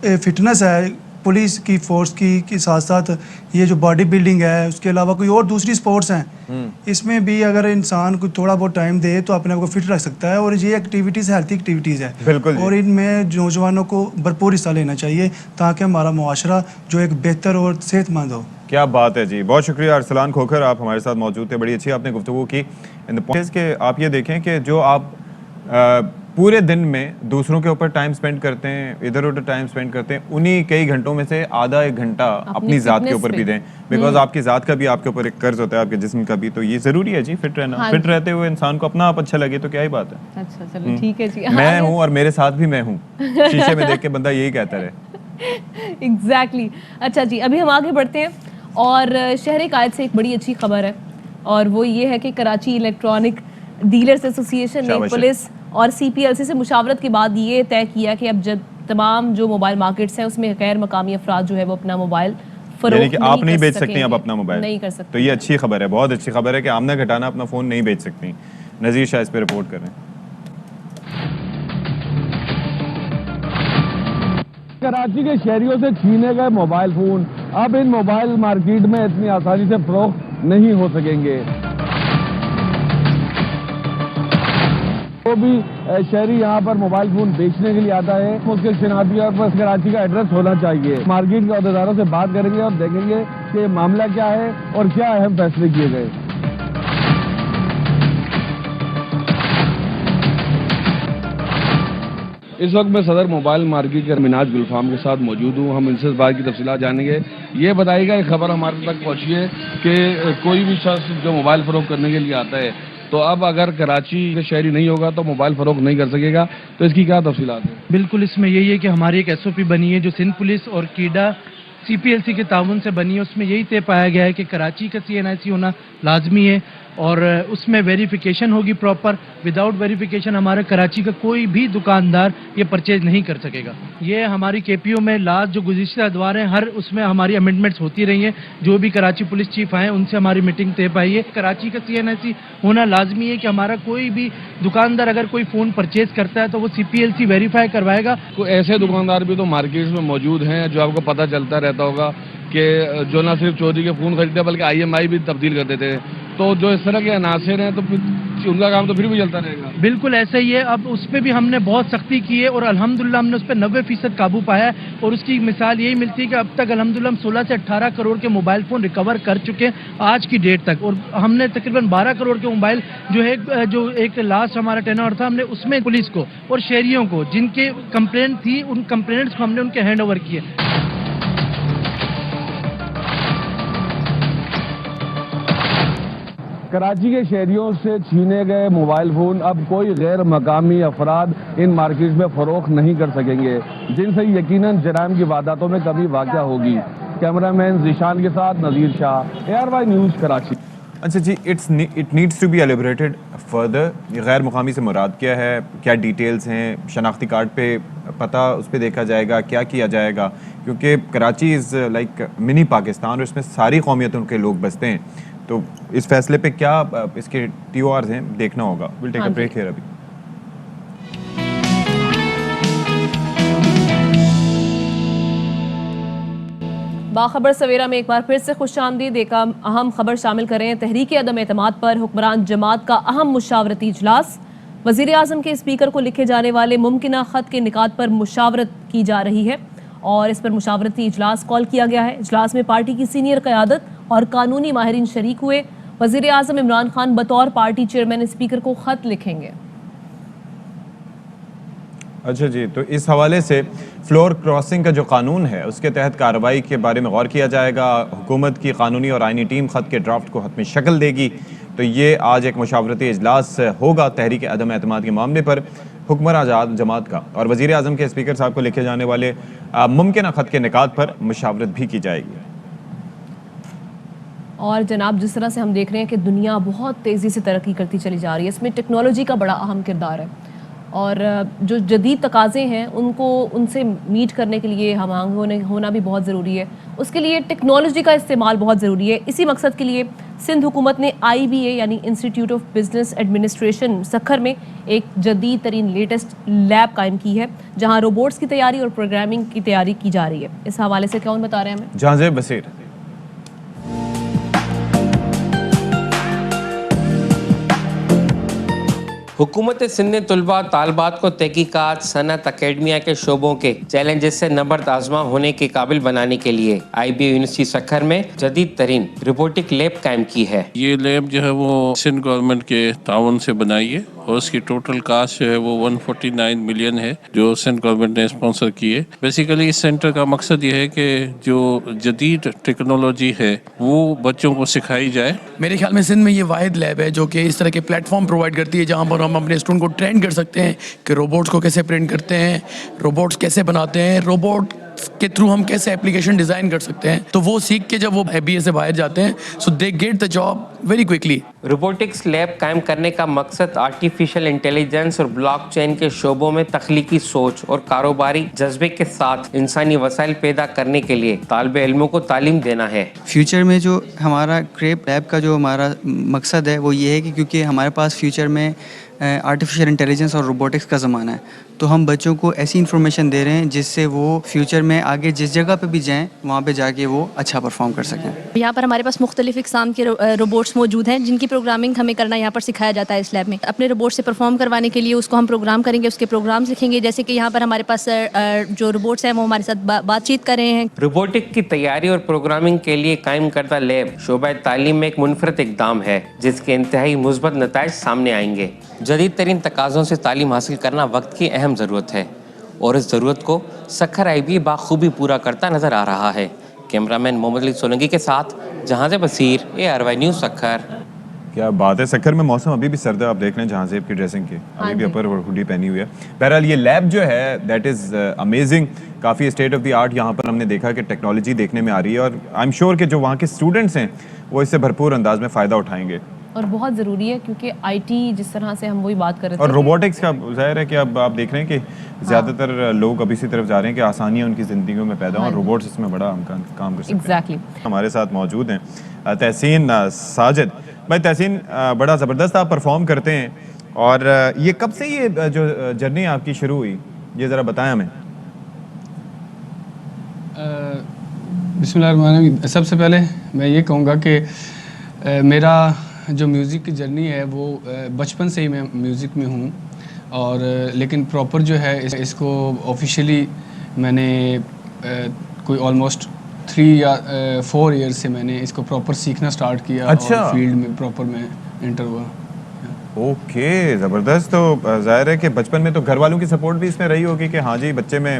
P: فٹنس ہے پولیس کی فورس کی ساتھ ساتھ یہ جو باڈی بلڈنگ ہے, اس کے علاوہ کوئی اور دوسری سپورٹس ہیں, اس میں بھی اگر انسان کو تھوڑا بہت ٹائم دے تو اپنے آپ کو فٹ رکھ سکتا ہے. اور یہ ایکٹیویٹیز ہیلتھی ایکٹیویٹیز ہے,
B: بالکل,
P: اور ان میں نوجوانوں کو بھرپور حصہ لینا چاہیے تاکہ ہمارا معاشرہ جو ایک بہتر اور صحت مند ہو.
B: کیا بات ہے جی, بہت شکریہ ارسلان کھوکھر, آپ ہمارے ساتھ موجود تھے, بڑی اچھی آپ نے گفتگو کی. کہ آپ یہ دیکھیں کہ جو آپ پورے دن میں دوسروں کے اوپر ٹائم سپینڈ کرتے ہیں, ادھر ادھر ٹائم سپینڈ کرتے ہیں, انہی کئی گھنٹوں میں سے آدھا ایک گھنٹہ اپنی ذات کے اوپر بھی دیں, بیکاز آپ کی ذات کا بھی آپ کے اوپر ایک قرض ہوتا ہے, آپ کے جسم کا بھی. تو یہ ضروری ہے جی فٹ رہنا. فٹ رہتے ہوئے انسان کو اپنا آپ اچھا لگے تو کیا ہی بات ہے.
A: اچھا چلو ٹھیک ہے جی,
B: میں ہوں اور میرے ساتھ بھی میں ہوں, شیشے میں دیکھ کے بندہ یہی کہتا رہے.
A: ایگزیکٹلی. اچھا جی, ابھی ہم آگے بڑھتے ہیں اور شہر قائد سے ایک بڑی اچھی خبر ہے, اور وہ یہ ہے کہ کراچی الیکٹرانک ڈیلرز ایسوسی ایشن نے پولیس اور سی پی ایل سی سے مشاورت کے بعد یہ طے کیا کہ اب جب تمام جو موبائل مارکیٹس ہیں اس میں غیر مقامی افراد جو ہے وہ اپنا موبائل فروخت
B: یعنی کہ آپ نہیں بیچ سکتی اب اپنا موبائل,
A: نہیں کر سکتے.
B: تو یہ اچھی خبر ہے, بہت اچھی خبر ہے کہ آمنہ گھٹانا اپنا فون نہیں بیچ سکتی. نذیر شاہ اس پہ رپورٹ کر رہے ہیں.
O: کراچی کے شہریوں سے چھینے گئے موبائل فون اب ان موبائل مارکیٹ میں اتنی آسانی سے فروخت نہیں ہو سکیں گے. جو بھی شہری یہاں پر موبائل فون بیچنے کے لیے آتا ہے اس کے شناختی اور بس کراچی کا ایڈریس ہونا چاہیے. مارکیٹ کے عہدیداروں سے بات کریں گے اور دیکھیں گے کہ معاملہ کیا ہے اور کیا اہم فیصلے کیے گئے. اس وقت میں صدر موبائل مارکیٹ کے مناج گلفام کے ساتھ موجود ہوں. ہم ان سے اس بات کی تفصیلات جانیں گے. یہ بتائیے گا, ایک خبر ہمارے تک پہنچی ہے کہ کوئی بھی شخص جو موبائل فروخت کرنے کے لیے آتا ہے تو اب اگر کراچی کے شہری نہیں ہوگا تو موبائل فروخت نہیں کر سکے گا, تو اس کی کیا تفصیلات ہیں؟
Q: بالکل, اس میں یہی ہے کہ ہماری ایک ایس او پی بنی ہے جو سندھ پولیس اور کیڈا سی پی ایل سی کے تعاون سے بنی ہے. اس میں یہی طے پایا گیا ہے کہ کراچی کا سی این آئی سی ہونا لازمی ہے اور اس میں ویریفیکیشن ہوگی پراپر. وداؤٹ ویریفیکیشن ہمارے کراچی کا کوئی بھی دکاندار یہ پرچیز نہیں کر سکے گا. یہ ہماری کے پی او میں لاسٹ جو گزشتہ ادوار ہیں ہر اس میں ہماری امینڈمنٹس ہوتی رہی ہیں. جو بھی کراچی پولیس چیف آئے ان سے ہماری میٹنگ طے پائی ہے. کراچی کا سی این آئی سی ہونا لازمی ہے کہ ہمارا کوئی بھی دکاندار اگر کوئی فون پرچیز کرتا ہے تو وہ سی پی ایل سی ویریفائی کروائے گا.
O: کوئی ایسے دکاندار بھی تو مارکیٹ میں موجود ہیں جو آپ کو پتہ چلتا رہتا ہوگا کہ جو نہ صرف چوری کے فون خریدتے بلکہ آئی ایم آئی بھی تبدیل کر دیتے ہیں, تو جو اس طرح کے عناصر ہیں تو ان کا کام تو پھر بھی چلتا رہے گا.
Q: بالکل ایسا ہی ہے. اب اس پہ بھی ہم نے بہت سختی کی ہے اور الحمدللہ ہم نے اس پہ 90% قابو پایا ہے. اور اس کی مثال یہی ملتی ہے کہ اب تک الحمدللہ ہم 16 سے 18 کروڑ کے موبائل فون ریکور کر چکے ہیں آج کی ڈیٹ تک. اور ہم نے تقریباً 12 کروڑ کے موبائل جو ایک لاسٹ ہمارا ٹینور تھا ہم نے اس میں پولیس کو اور شہریوں کو جن کے کمپلینٹ تھی ان کمپلینٹس کو ہم نے ان کے ہینڈ اوور کیے.
O: کراچی کے شہریوں سے چھینے گئے موبائل فون اب کوئی غیر مقامی افراد ان مارکیٹ میں فروخت نہیں کر سکیں گے, جن سے یقیناً جرائم کی وارداتوں میں کمی واقع ہوگی. کیمرہ مین ذیشان کے ساتھ نذیر شاہ, ARY نیوز کراچی.
B: اچھا جی, it needs to be elaborated further. غیر مقامی سے مراد کیا ہے, کیا ڈیٹیلز ہیں, شناختی کارڈ پہ پتہ اس پہ دیکھا جائے گا, کیا کیا جائے گا, کیونکہ Karachi is like money Pakistan اور اس میں ساری قومیتوں کے لوگ بستے ہیں. تو اس فیصلے پہ کیا اس کے ٹی او آرز ہیں دیکھنا ہوگا. ول ٹیک اے بریک ہیئر. ابھی
A: باخبر سویرا میں ایک بار پھر سے خوش آمدید. ایک اہم خبر شامل کریں, تحریک عدم اعتماد پر حکمران جماعت کا اہم مشاورتی اجلاس. وزیر اعظم کے اسپیکر کو لکھے جانے والے ممکنہ خط کے نکات پر مشاورت کی جا رہی ہے اور اس پر مشاورتی اجلاس کال کیا گیا ہے. اجلاس میں پارٹی کی سینئر قیادت اور قانونی ماہرین شریک ہوئے. وزیر اعظم عمران خان بطور پارٹی چیئرمین اسپیکر کو خط لکھیں گے.
B: اچھا جی, تو اس حوالے سے فلور کراسنگ کا جو قانون ہے اس کے تحت کارروائی کے بارے میں غور کیا جائے گا. حکومت کی قانونی اور آئینی ٹیم خط کے ڈرافٹ کو حتمی شکل دے گی. تو یہ آج ایک مشاورتی اجلاس ہوگا تحریک عدم اعتماد کے معاملے پر حکمران جماعت کا, اور وزیر اعظم کے اسپیکر صاحب کو لکھے جانے والے ممکنہ خط کے نکات پر مشاورت بھی کی جائے گی.
A: اور جناب جس طرح سے ہم دیکھ رہے ہیں کہ دنیا بہت تیزی سے ترقی کرتی چلی جا رہی ہے، اس میں ٹیکنالوجی کا بڑا اہم کردار ہے، اور جو جدید تقاضے ہیں ان سے میٹ کرنے کے لیے ہم آہنگ ہونا بھی بہت ضروری ہے. اس کے لیے ٹیکنالوجی کا استعمال بہت ضروری ہے. اسی مقصد کے لیے سندھ حکومت نے IBA یعنی institute of business administration Sukkur میں ایک جدید ترین لیٹسٹ لیب قائم کی ہے، جہاں روبوٹس کی تیاری اور پروگرامنگ کی تیاری کی جا رہی ہے. اس حوالے سے کون بتا رہے ہیں ہمیں؟
B: جہانزیب بصیر.
R: حکومت سندھ نے طلباء طالبات کو تحقیقات، صنعت، اکیڈمیا کے شعبوں کے چیلنجز سے نبرد آزما ہونے کے قابل بنانے کے لیے IBA یونیورسٹی سکھر میں جدید ترین روبوٹک لیب قائم کی ہے.
S: یہ لیب جو ہے وہ سندھ گورنمنٹ کے تعاون سے بنائی ہے اور اس کی ٹوٹل کاسٹ جو ہے وہ 149 ملین ہے جو سندھ گورنمنٹ نے اسپانسر کی ہے. بیسیکلی اس سینٹر کا مقصد یہ ہے کہ جو جدید ٹیکنالوجی ہے وہ بچوں کو سکھائی جائے.
T: میرے خیال میں سندھ میں یہ واحد لیب ہے جو کہ اس طرح کے پلیٹ فارم پرووائڈ کرتی ہے جہاں پر ہم اپنے اسٹوڈنٹ کو ٹرین کر سکتے ہیں کہ روبوٹس کو کیسے پرنٹ کرتے ہیں، روبوٹس کیسے بناتے ہیں، روبوٹ کے تھرو ہم کیسے اپلیکیشن ڈیزائن کر سکتے ہیں. تو وہ سیکھ کے جب وہ IBA سے باہر جاتے ہیں so they get the job very quickly.
R: Robotics lab قائم کرنے کا مقصد آرٹیفیشل انٹیلیجنس اور بلاک چین کے شعبوں میں تخلیقی سوچ اور کاروباری جذبے کے ساتھ انسانی وسائل پیدا کرنے کے لیے طالب علموں کو تعلیم دینا ہے.
U: فیوچر میں جو ہمارا کریپ لیب کا جو ہمارا مقصد ہے وہ یہ ہے کہ کیونکہ ہمارے پاس فیوچر میں آرٹیفیشل انٹیلیجنس اور روبوٹکس کا زمانہ ہے، تو ہم بچوں کو ایسی انفارمیشن دے رہے ہیں جس سے وہ فیوچر میں آگے جس جگہ پہ بھی جائیں وہاں پہ جا کے وہ اچھا پرفارم کر سکیں.
V: یہاں پر ہمارے پاس مختلف اقسام کے روبوٹس موجود ہیں جن کی پروگرامنگ ہمیں کرنا یہاں پر سکھایا جاتا ہے اس لیب میں. اپنے روبوٹ سے پرفارم کروانے کے لیے اس کو ہم پروگرام کریں گے، اس کے پروگرام سیکھیں گے. جیسے کہ یہاں پر ہمارے پاس جو روبوٹس ہیں وہ ہمارے ساتھ بات چیت کر رہے ہیں.
R: روبوٹک کی تیاری اور پروگرامنگ کے لیے قائم کردہ لیب شعبہ تعلیم میں ایک منفرد اقدام ہے جس کے انتہائی مثبت نتائج سامنے آئیں گے. جدید ترین تقاضوں سے تعلیم حاصل کرنا وقت کی اہم ضرورت ہے اور اس ضرورت کو سکھر IBA بخوبی پورا کرتا نظر آ رہا ہے. کیمرامین محمد علی سولنگی کے ساتھ جہانزیب بصیر، ARY نیوز سکھر.
B: کیا بات ہے، سکھر میں موسم ابھی بھی سرد ہے. آپ دیکھ رہے ہیں جہانزیب کی ڈریسنگ کی، ابھی بھی اپر اور ہوڈی پہنی ہوئی ہے. بہرحال یہ لیب جو ہے that is amazing, coffee state of the art یہاں پر ہم نے دیکھا کہ ٹیکنالوجی دیکھنے میں آ رہی ہے، اور آئی ایم شیور کہ جو وہاں کے اسٹوڈنٹس ہیں وہ اس سے بھرپور انداز میں فائدہ اٹھائیں گے.
A: اور بہت ضروری ہے کیونکہ IT جس طرح سے ہم وہی بات کر رہے تھے،
B: اور روبوٹکس کا ظاہر ہے کہ اب آپ دیکھ رہے ہیں کہ زیادہ تر لوگ اب اسی طرف جا رہے ہیں کہ آسانیاں ان کی زندگیوں میں پیدا ہوں اور روبوٹس اس میں بڑا کام کر سکتے ہیں. ہمارے ساتھ موجود ہیں تحسین ساجد. بھائی تحسین، بڑا زبردست آپ پرفارم کرتے ہیں، اور یہ کب سے یہ جو جرنی آپ کی شروع ہوئی یہ ذرا بتائیں ہمیں.
W: بسم اللہ الرحمن الرحیم. سب سے پہلے میں یہ کہوں گا کہ میرا جو میوزک کی جرنی ہے وہ بچپن سے ہی میں میوزک میں ہوں، اور لیکن پراپر جو ہے اس کو آفیشیلی میں نے کوئی آلموسٹ 3 یا 4 ایئرس سے میں نے اس کو پراپر سیکھنا سٹارٹ کیا.
B: اچھا،
W: اور فیلڈ میں پراپر میں انٹر ہوا.
B: اوکے، زبردست. تو ظاہر ہے کہ بچپن میں تو گھر والوں کی سپورٹ بھی اس میں رہی ہوگی کہ ہاں جی بچے میں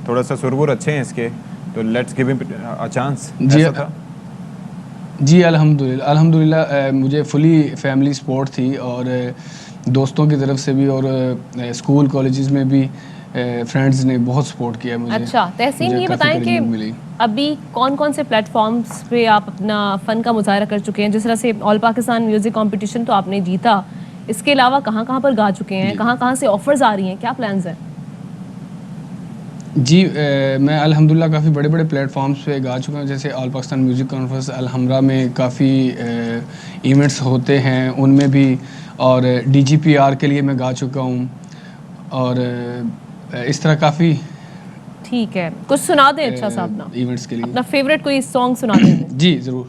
B: تھوڑا سا سرور اچھے ہیں اس کے، تو لیٹس گیو ہم اے چانس. ایسا تھا؟
W: جی الحمدللہ مجھے فلی فیملی سپورٹ تھی، اور دوستوں کی طرف سے بھی اور اسکول کالجز میں بھی فرینڈز نے بہت سپورٹ کیا مجھے.
A: اچھا تحسین، یہ بتائیں کہ ابھی کون کون سے پلیٹ فارمز پہ آپ اپنا فن کا مظاہرہ کر چکے ہیں؟ جس طرح سے آل پاکستان میوزک کمپٹیشن تو آپ نے جیتا، اس کے علاوہ کہاں کہاں پر گا چکے ہیں؟ کہاں کہاں سے آفرز آ رہی ہیں؟ کیا پلانز ہیں؟
W: جی میں الحمدللہ کافی بڑے بڑے پلیٹ فارمز پہ گا چکا ہوں، جیسے آل پاکستان میوزک کانفرنس الحمرہ میں کافی ایونٹس ہوتے ہیں ان میں بھی، اور DGPR کے لیے میں گا چکا ہوں، اور اس طرح کافی.
A: ٹھیک ہے، کچھ سنا دیں اچھا سا اپنا
W: ایونٹس کے لیے،
A: اپنا فیوریٹ کوئی سانگ سنا دیں.
W: جی ضرور.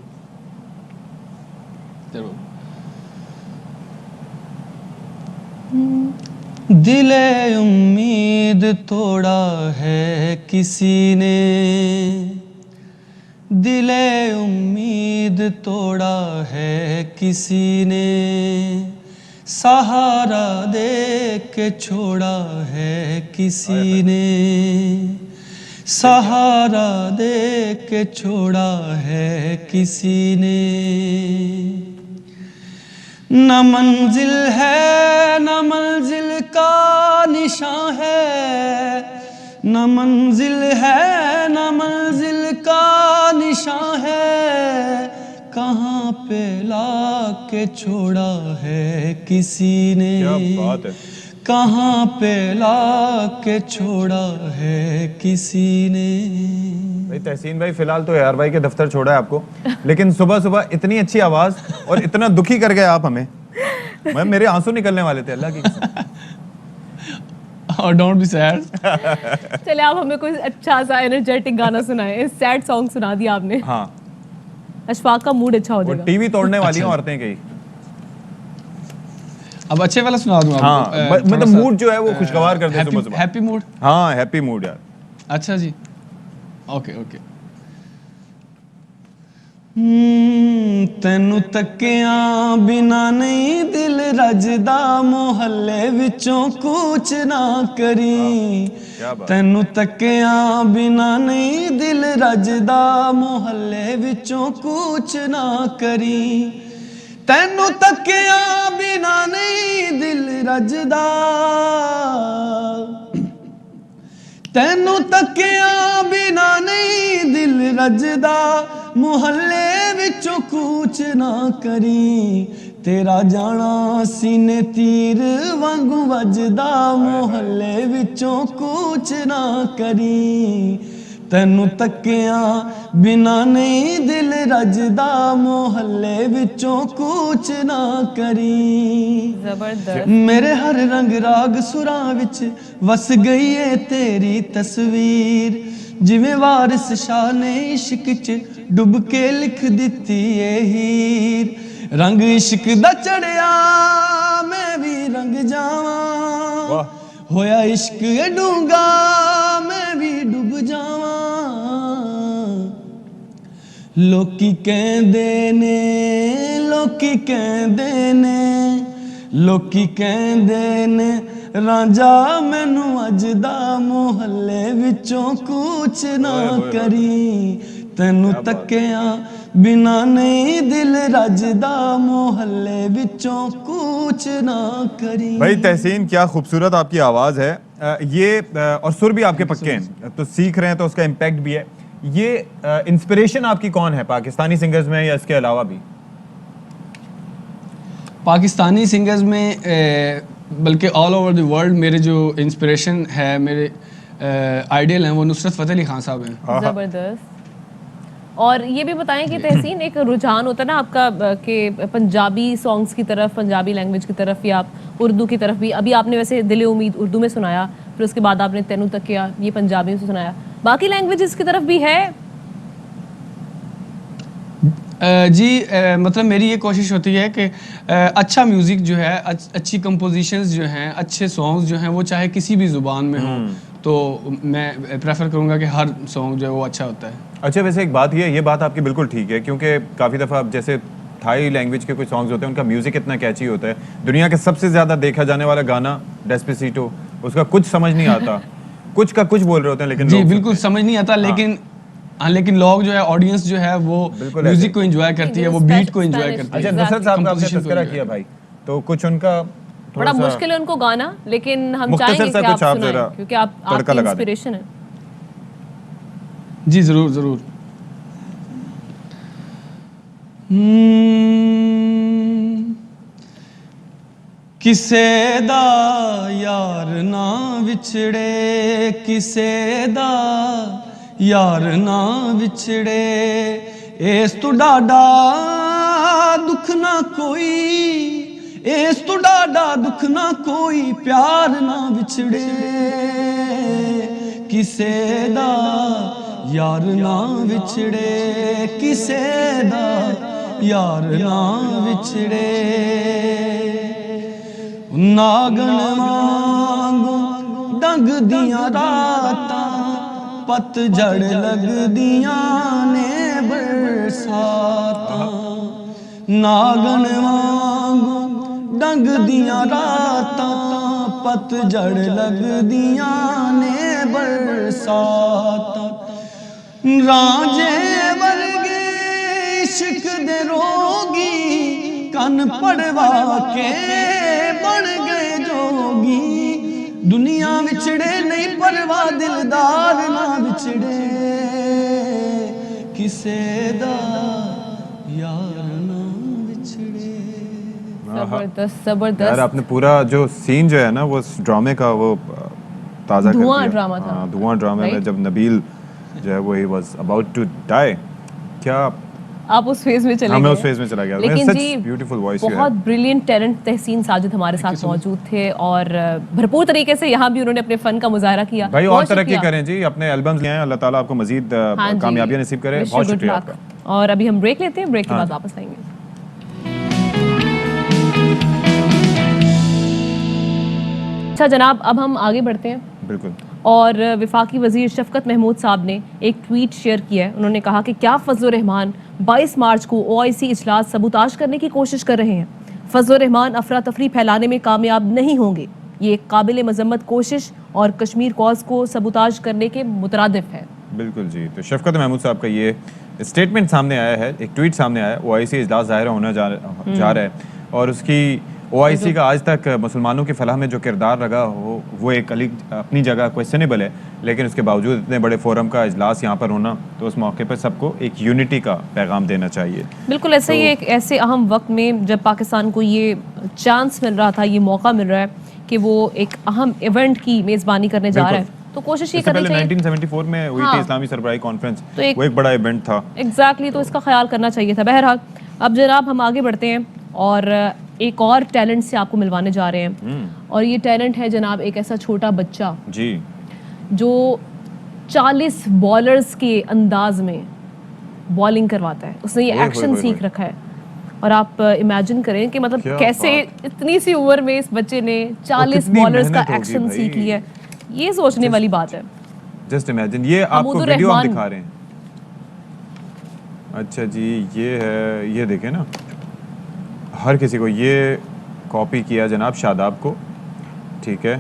W: دل امید توڑا ہے کسی نے، دل امید توڑا ہے کسی نے، سہارا دے کے چھوڑا ہے کسی نے، سہارا دے کے چھوڑا ہے کسی نے. نہ منزل ہے نہ منزل کا نشاں ہے، نہ منزل ہے نہ منزل کا نشاں ہے، کہاں پہ لا کے چھوڑا ہے کسی نے,
B: کیا بات ہے,
W: کہاں پہ لا کے چھوڑا ہے کسی نے.
B: بھائی تحسین بھائی فی الحال تو یار بھائی کے دفتر چھوڑا ہے آپ کو, لیکن صبح صبح اتنی اچھی آواز اور اتنا دکھی کر گئے آپ ہمیں, میرے آنسو نکلنے والے تھے اللہ کی قسم.
W: اور ڈونٹ بی سیڈ.
A: چلے آپ ہمیں کوئی اچھا سا انرجیٹک گانا سنائیں. سیڈ سانگ سنا دیا آپ نے.
B: ہاں
A: اشفاق کا موڈ اچھا ہو جائے گا.
B: ٹی وی توڑنے والی ہیں عورتیں کئی.
W: اب اچھے والا سنا دوں آپ کو.
B: ہاں مطلب موڈ جو ہے وہ خوشگوار کر دے صبح صبح.
W: Happy mood.
B: ہاں ہیپی موڈ یار.
W: اچھا جی اوکے اوکے. تینوں تکیاں بنا نہیں دل رجدا, محلے وچوں کوچ نہ کری. تینوں تکیاں بنا نہیں دل رجدا, محلے وچوں کوچ نہ کری. تینوں تکیاں بنا نہیں دل رجدا, تینوں تکیاں بنا نہیں دل رجدا, محلے وچوں کوچ نہ کری. تیرا جانا سینے تیر وانگوں وجدا, محلے وچوں کوچ نہ کری. تینوں تکیاں بنا نہیں دل رجدا, محلے وچوں کوچ نہ کری.
A: زبردست.
W: میرے ہر رنگ راگ سراں وچ وس گئی ہے تیری تصویر, جویں وارث شاہ نے عشق چ ڈب کے لکھ دتی اے ہیر. رنگ عشق دا چڑھیا میں بھی رنگ جاواں, ہویا عشق ڈونگا میں بھی ڈب جاواں. لوکی کہندے نے, لوکی کہندے نے, لوکی کہندے نے رانجا مینوں اجدا, محلے وچوں کوچ نہ کری. تینوں تکیاں بنا نہیں دل رجدا, محلے وچوں کوچ نہ کری.
B: بھائی تحسین کیا خوبصورت آپ کی آواز ہے. یہ اور سر بھی آپ کے پکے ہیں تو سیکھ رہے ہیں تو اس کا امپیکٹ بھی ہے. یہ انسپریشن آپ کی کون ہے پاکستانی سنگرز میں یا اس کے علاوہ بھی؟
W: پاکستانی سنگرز میں بلکہ آل اوور دی ورلڈ میرے جو انسپریشن ہے, میرے آئیڈیل ہیں, وہ نصرت فتح علی خان صاحب ہیں.
A: زبردست. اور یہ بھی بتائیں کہ تحسین ایک رجحان ہوتا ہے نا آپ کا کہ پنجابی سانگز کی طرف, پنجابی لینگویج کی طرف یا اردو کی طرف بھی. ابھی آپ نے ویسے دل امید اردو میں سنایا, پھر اس کے بعد آپ نے تینوں تکیا یہ پنجابی میں سنایا, باقی لینگویجز کی طرف بھی ہے؟
W: جی مطلب میری یہ کوشش ہوتی ہے کہ اچھا میوزک جو ہے, اچھی کمپوزیشنز جو ہیں, اچھے سانگز جو ہیں, وہ چاہے کسی بھی زبان میں ہوں تو میں پریفر کروں گا کہ ہر سانگ جو ہے وہ اچھا ہوتا ہے. اچھا
B: ویسے ایک بات یہ بات آپ کی بالکل ٹھیک ہے, کیونکہ کافی دفعہ جیسے تھائی لینگویج کے کچھ سانگز ہوتے ہیں ان کا میوزک اتنا کیچی ہوتا ہے. دنیا کے سب سے زیادہ دیکھا جانے والا گانا ڈیسپیسیٹو, اس کا کچھ سمجھ نہیں آتا, کچھ کا کچھ بول رہے ہوتے ہیں لیکن
W: جی بالکل سمجھ نہیں آتا, لیکن لوگ جو ہے آڈینس جو ہے وہ میوزک کو انجوائے کرتی ہے, وہ بیٹ کو انجوائے کرتی ہے.
B: اچھا نصرت صاحب کا آپ نے تذکرہ کیا بھائی, تو کچھ ان کا
A: بڑا مشکل ہے ان کو گانا, لیکن ہم چاہیں گے کہ آپ سنائیں کیونکہ آپ کی انسپریشن ہے.
W: جی ضرور ضرور. کسے دا یار نہ وچھڑے, کسے دا یار نہ وچھڑے, اس تو ڈاڈا دکھ نہ کوئی, اس تو ڈاڈا دکھ نہ کوئی, پیار نہ وچھڑے. کسے دا یار نہ وچھڑے, کسے دا یار نہ وچھڑے. ناگن وانگوں ڈنگ دیاں راتاں, پت جڑ لگ دیاں نے برساتاں. ناگن وانگوں ڈنگ دیاں راتاں, پت جڑ لگ دیاں نے برساتاں. رانجے ورگے عشق دے روگی, کن پڑوا کے بن گئے جوگی. دنیا وچڑے نہیں پرواہ دلدار نہ وچڑے, کسے دا یار نہ
A: زبردست زبردست
B: یار آپ نے پورا جو سین جو ہے نا وہ ڈرامے کا وہ تازہ کر دیا.
A: دھواں ڈرامہ تھا.
B: دھواں ڈرامے میں جب نبیل جو ہے وہ he was about to die, کیا
A: آپ اس فیز میں چلے گئے.
B: میں اس فیز میں چلا گیا.
A: لیکن جی
B: بیوٹیفل وائس
A: بہت بریلینٹ ٹیلنٹ تحسین ساجد ہمارے ساتھ موجود تھے اور بھرپور طریقے سے یہاں بھی انہوں نے اپنے فن کا مظاہرہ کیا.
B: بھائی اور ترقی کریں جی, اپنے البمز لے آئیں, اللہ تعالیٰ آپ کو مزید کامیابیاں نصیب کرے. بہت شکریہ آپ کا.
A: اور ابھی ہم بریک لیتے ہیں, بریک کے بعد واپس آئیں گے. اچھا جناب, اب ہم آگے بڑھتے ہیں.
B: بالکل.
A: اور وفاقی وزیر شفقت محمود صاحب نے ایک ٹویٹ شیئر کیا ہے. انہوں نے کہا کہ کیا فضل الرحمان 22 مارچ کو OIC اجلاس سبوتاژ کرنے کی کوشش کر رہے ہیں. فضل الرحمان افراتفری پھیلانے میں کامیاب نہیں ہوں گے. یہ ایک قابل مذمت کوشش اور کشمیر کوز کو سبوتاژ کرنے کے مترادف ہے.
B: بالکل جی. تو شفقت محمود صاحب کا یہ اسٹیٹمنٹ سامنے آیا ہے, ایک ٹویٹ سامنے آیا ہے. OIC اجلاس ظاہر ہونے جا رہا ہے اور اس کی OIC کا آج تک مسلمانوں کی فلاح میں جو کردار رہا ہو وہ ایک اپنی جگہ کویسچنیبل ہے, لیکن اس کے باوجود اتنے بڑے فورم کا اجلاس یہاں پر ہونا, تو اس موقع پر سب کو ایک یونٹی کا پیغام دینا چاہیے. بالکل
A: ایسے ہی ایک ایسے اہم وقت میں جب پاکستان کو یہ چانس مل رہا تھا, یہ موقع مل رہا ہے کہ وہ ایک اہم ایونٹ کی میزبانی کرنے جا رہا ہے, تو کوشش یہ کرنی چاہیے.
B: 1974 میں ہوئی تھی اسلامی سربراہی کانفرنس, وہ ایک بڑا ایونٹ تھا.
A: ایگزیکٹلی, تو اس کا خیال کرنا چاہیے تھا. بہرحال اب جناب ہم آگے بڑھتے ہیں اور ایک اور ٹیلنٹ سے آپ کو ملوانے جا رہے ہیں. اور یہ ٹیلنٹ ہے جناب ایک ایسا چھوٹا بچہ
B: جی
A: جو 40 بالرز کے انداز میں بالنگ کرواتا ہے. اس نے یہ ایکشن سیکھ رکھا ہے اور آپ امیجن کریں کہ مطلب کیسے اتنی سی عمر میں اس بچے نے 40 بالرز کا ایکشن سیکھ لیا ہے. یہ سوچنے والی بات ہے.
B: Just imagine. یہ آپ کو ویڈیو ہم دکھا رہے ہیں. اچھا جی, یہ ہے, یہ دیکھیں نا, ہر کسی کو یہ کاپی کیا جناب شاداب کو, ٹھیک ہے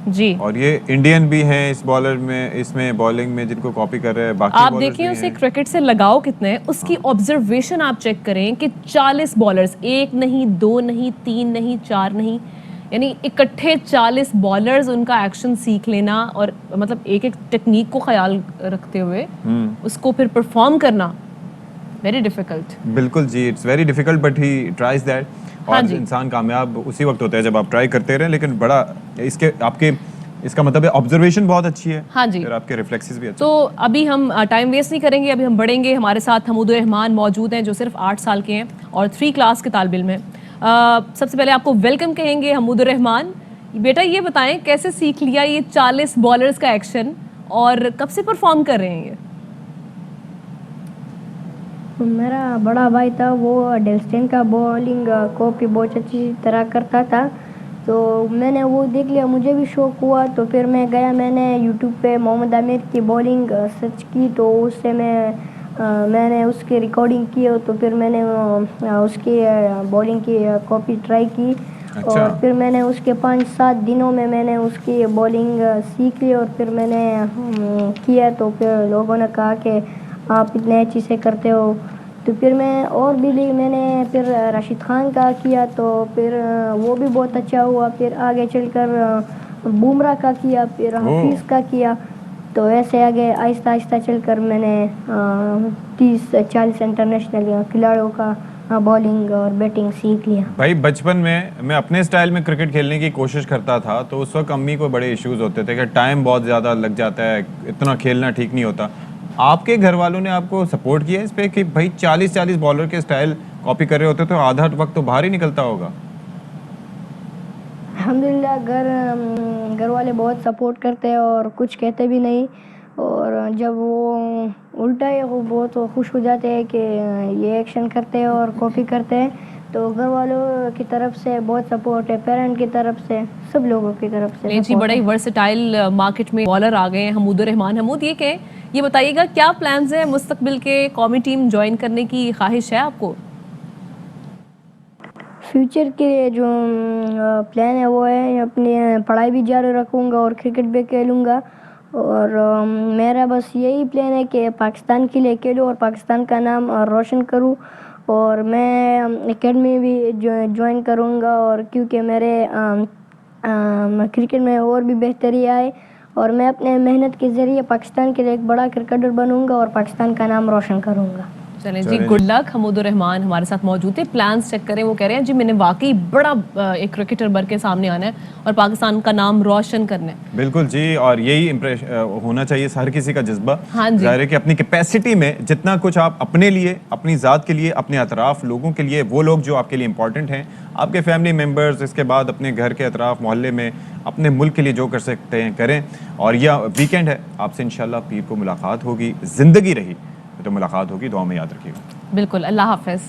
A: جی.
B: اور یہ انڈین بھی ہیں اس بالر میں, اس میں بالنگ میں جن کو کاپی کر رہے ہیں. باقی
A: آپ دیکھیں اسے کرکٹ سے لگاؤ کتنا ہے, اس کی آبزرویشن آپ چیک کریں کہ 40 بالرز, 1 نہیں 2 نہیں 3 نہیں 4 نہیں, یعنی اکٹھے 40 بالرز ان کا ایکشن سیکھ لینا اور مطلب ایک ایک ٹیکنیک کو خیال رکھتے ہوئے اس کو پھر پرفارم کرنا, ویری ڈیفیکلٹ.
B: بالکل جی, it's very difficult but he tries that. اور انسان کامیاب اسی وقت ہوتا ہے جب آپ ٹرائی کرتے رہیں, لیکن بڑا اس کے آپ کے اس کا مطلب ہے آبزرویشن بہت اچھی ہے. ہاں جی, اور آپ کے ریفلیکسز بھی اچھے.
A: تو ابھی ہم ٹائم ویسٹ نہیں کریں گے, ابھی ہم بڑھیں گے. ہمارے ساتھ حمود الرحمان موجود ہیں جو صرف 8 سال کے ہیں اور 3 کلاس کے طالب علم ہیں. سب سے پہلے آپ کو ویلکم کہیں گے حمود الرحمان. بیٹا یہ بتائیں کیسے سیکھ لیا یہ 40 بالرز کا ایکشن اور کب سے پرفارم کر رہے ہیں؟ یہ
C: میرا بڑا بھائی تھا, وہ ڈیلسٹین کا بالنگ کاپی بہت اچھی طرح کرتا تھا, تو میں نے وہ دیکھ لیا, مجھے بھی شوق ہوا. تو پھر میں گیا, میں نے یوٹیوب پہ محمد عامر کی بالنگ سرچ کی, تو اس سے میں نے اس کی ریکارڈنگ کی, تو پھر میں نے اس کی بالنگ کی کاپی ٹرائی کی. اور پھر میں نے اس کے 5-7 دنوں میں نے اس کی بالنگ سیکھ لی اور پھر میں نے کیا. تو پھر لوگوں نے کہا کہ آپ اتنے اچھی سے کرتے ہو. تو پھر میں اور بھی میں نے پھر راشد خان کا کیا, تو پھر وہ بھی بہت اچھا ہوا. پھر آگے چل کر بمراہ کا کیا, پھر حفیظ کا کیا. تو ایسے آگے آہستہ آہستہ چل کر میں نے 30-40 انٹرنیشنل کھلاڑیوں کا بالنگ اور بیٹنگ سیکھ لیا.
B: بھائی بچپن میں اپنے سٹائل میں کرکٹ کھیلنے کی کوشش کرتا تھا, تو اس وقت امی کو بڑے ایشوز ہوتے تھے کہ ٹائم بہت زیادہ لگ جاتا ہے, اتنا کھیلنا ٹھیک نہیں ہوتا. آپ کے گھر والوں نے آپ کو سپورٹ کیا اس پہ کہ بھائی 40 بالر کے سٹائل کاپی کر رہے ہوتے تو آدھا وقت تو باہر ہی نکلتا ہوگا؟
C: الحمدللہ گھر والے بہت سپورٹ کرتے ہیں اور کچھ کہتے بھی نہیں, اور جب وہ الٹا ہے وہ بہت خوش ہو جاتے ہیں کہ یہ ایکشن کرتے ہیں اور کاپی کرتے ہیں. تو گھر والوں کی طرف سے بہت سپورٹ ہے, پیرنٹ کی طرف سے, سب لوگوں کی طرف سے.
A: جی, بڑا ہی ورسٹائل مارکیٹ میں بالر آ گئے ہیں حمود الرحمان. حمود یہ بتائیے گا کیا پلانز ہیں مستقبل کے, قومی ٹیم جوائن کرنے کی خواہش ہے آپ کو؟
C: فیوچر کے لیے جو پلان ہے وہ ہے اپنی پڑھائی بھی جاری رکھوں گا اور کرکٹ بھی کھیلوں گا. اور میرا بس یہی پلان ہے کہ پاکستان کے لیے کھیلوں اور پاکستان کا نام روشن کروں. اور میں اکیڈمی بھی جوائن کروں گا, اور کیونکہ میرے کرکٹ میں اور بھی بہتری آئے, اور میں اپنے محنت کے ذریعے پاکستان کے لیے ایک بڑا کرکٹر بنوں گا اور پاکستان کا نام روشن کروں گا.
A: चलें जी, गुड लक। हमूदुर रहमान हमारे साथ मौजूद थे, प्लान्स चेक करें। वो कह रहे हैं जी मैंने वाकई बड़ा एक क्रिकेटर बन के सामने आना है और पाकिस्तान का नाम रोशन करना है।
B: बिल्कुल जी, और यही होना चाहिए हर किसी का जज्बा।
A: हाँ जी,
B: ज़ाहिर है कि अपनी कैपेसिटी में जितना कुछ आप अपने लिए, अपनी ज़ात के लिए, अपने अतराफ लोगों के लिए, वो लोग जो आपके लिए इंपॉर्टेंट हैं, आपके फैमिली मेम्बर्स, इसके बाद अपने घर के अतराफ मोहल्ले में, अपने मुल्क के लिए जो कर सकते हैं करें। और यह वीकेंड है, आपसे इंशाल्लाह पीर को मुलाकात होगी, ज़िंदगी रही तो मुलाकात होगी, दुआ में याद रखिएगा।
A: बिल्कुल, अल्लाह हाफ़िज़।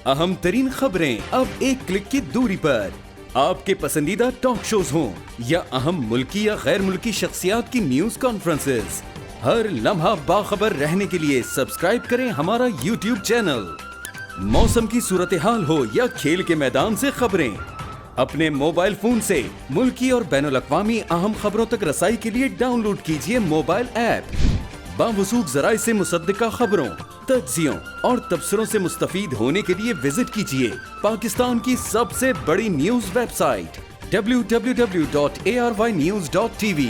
D: अहम तरीन खबरें अब एक क्लिक की दूरी पर। आपके पसंदीदा टॉक शोज हों या अहम मुल्की या गैर मुल्की शख्सियात की न्यूज कॉन्फ्रेंसेस, हर लम्हा बाखबर रहने के लिए सब्सक्राइब करें हमारा YouTube चैनल। मौसम की सूरत हाल हो या खेल के मैदान से खबरें, अपने मोबाइल फोन से मुल्की और बैनुल-अक़वामी अहम खबरों तक रसाई के लिए डाउनलोड कीजिए मोबाइल ऐप। बावसूख ज़राए से मुसद्दिक़ा खबरों, तज्ज़ियों और तबसरों से मुस्तफ़ीद होने के लिए विजिट कीजिए पाकिस्तान की सबसे बड़ी न्यूज़ वेबसाइट www.arYnews.tv।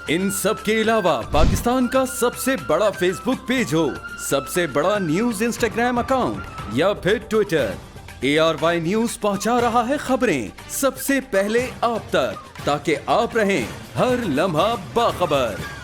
D: इन सब के अलावा पाकिस्तान का सबसे बड़ा फेसबुक पेज हो, सबसे बड़ा न्यूज़ इंस्टाग्राम अकाउंट या फिर ट्विटर, ARY न्यूज़ पहुंचा रहा है खबरें सबसे पहले आप तक, ताकि आप रहें हर लम्हा बाखबर।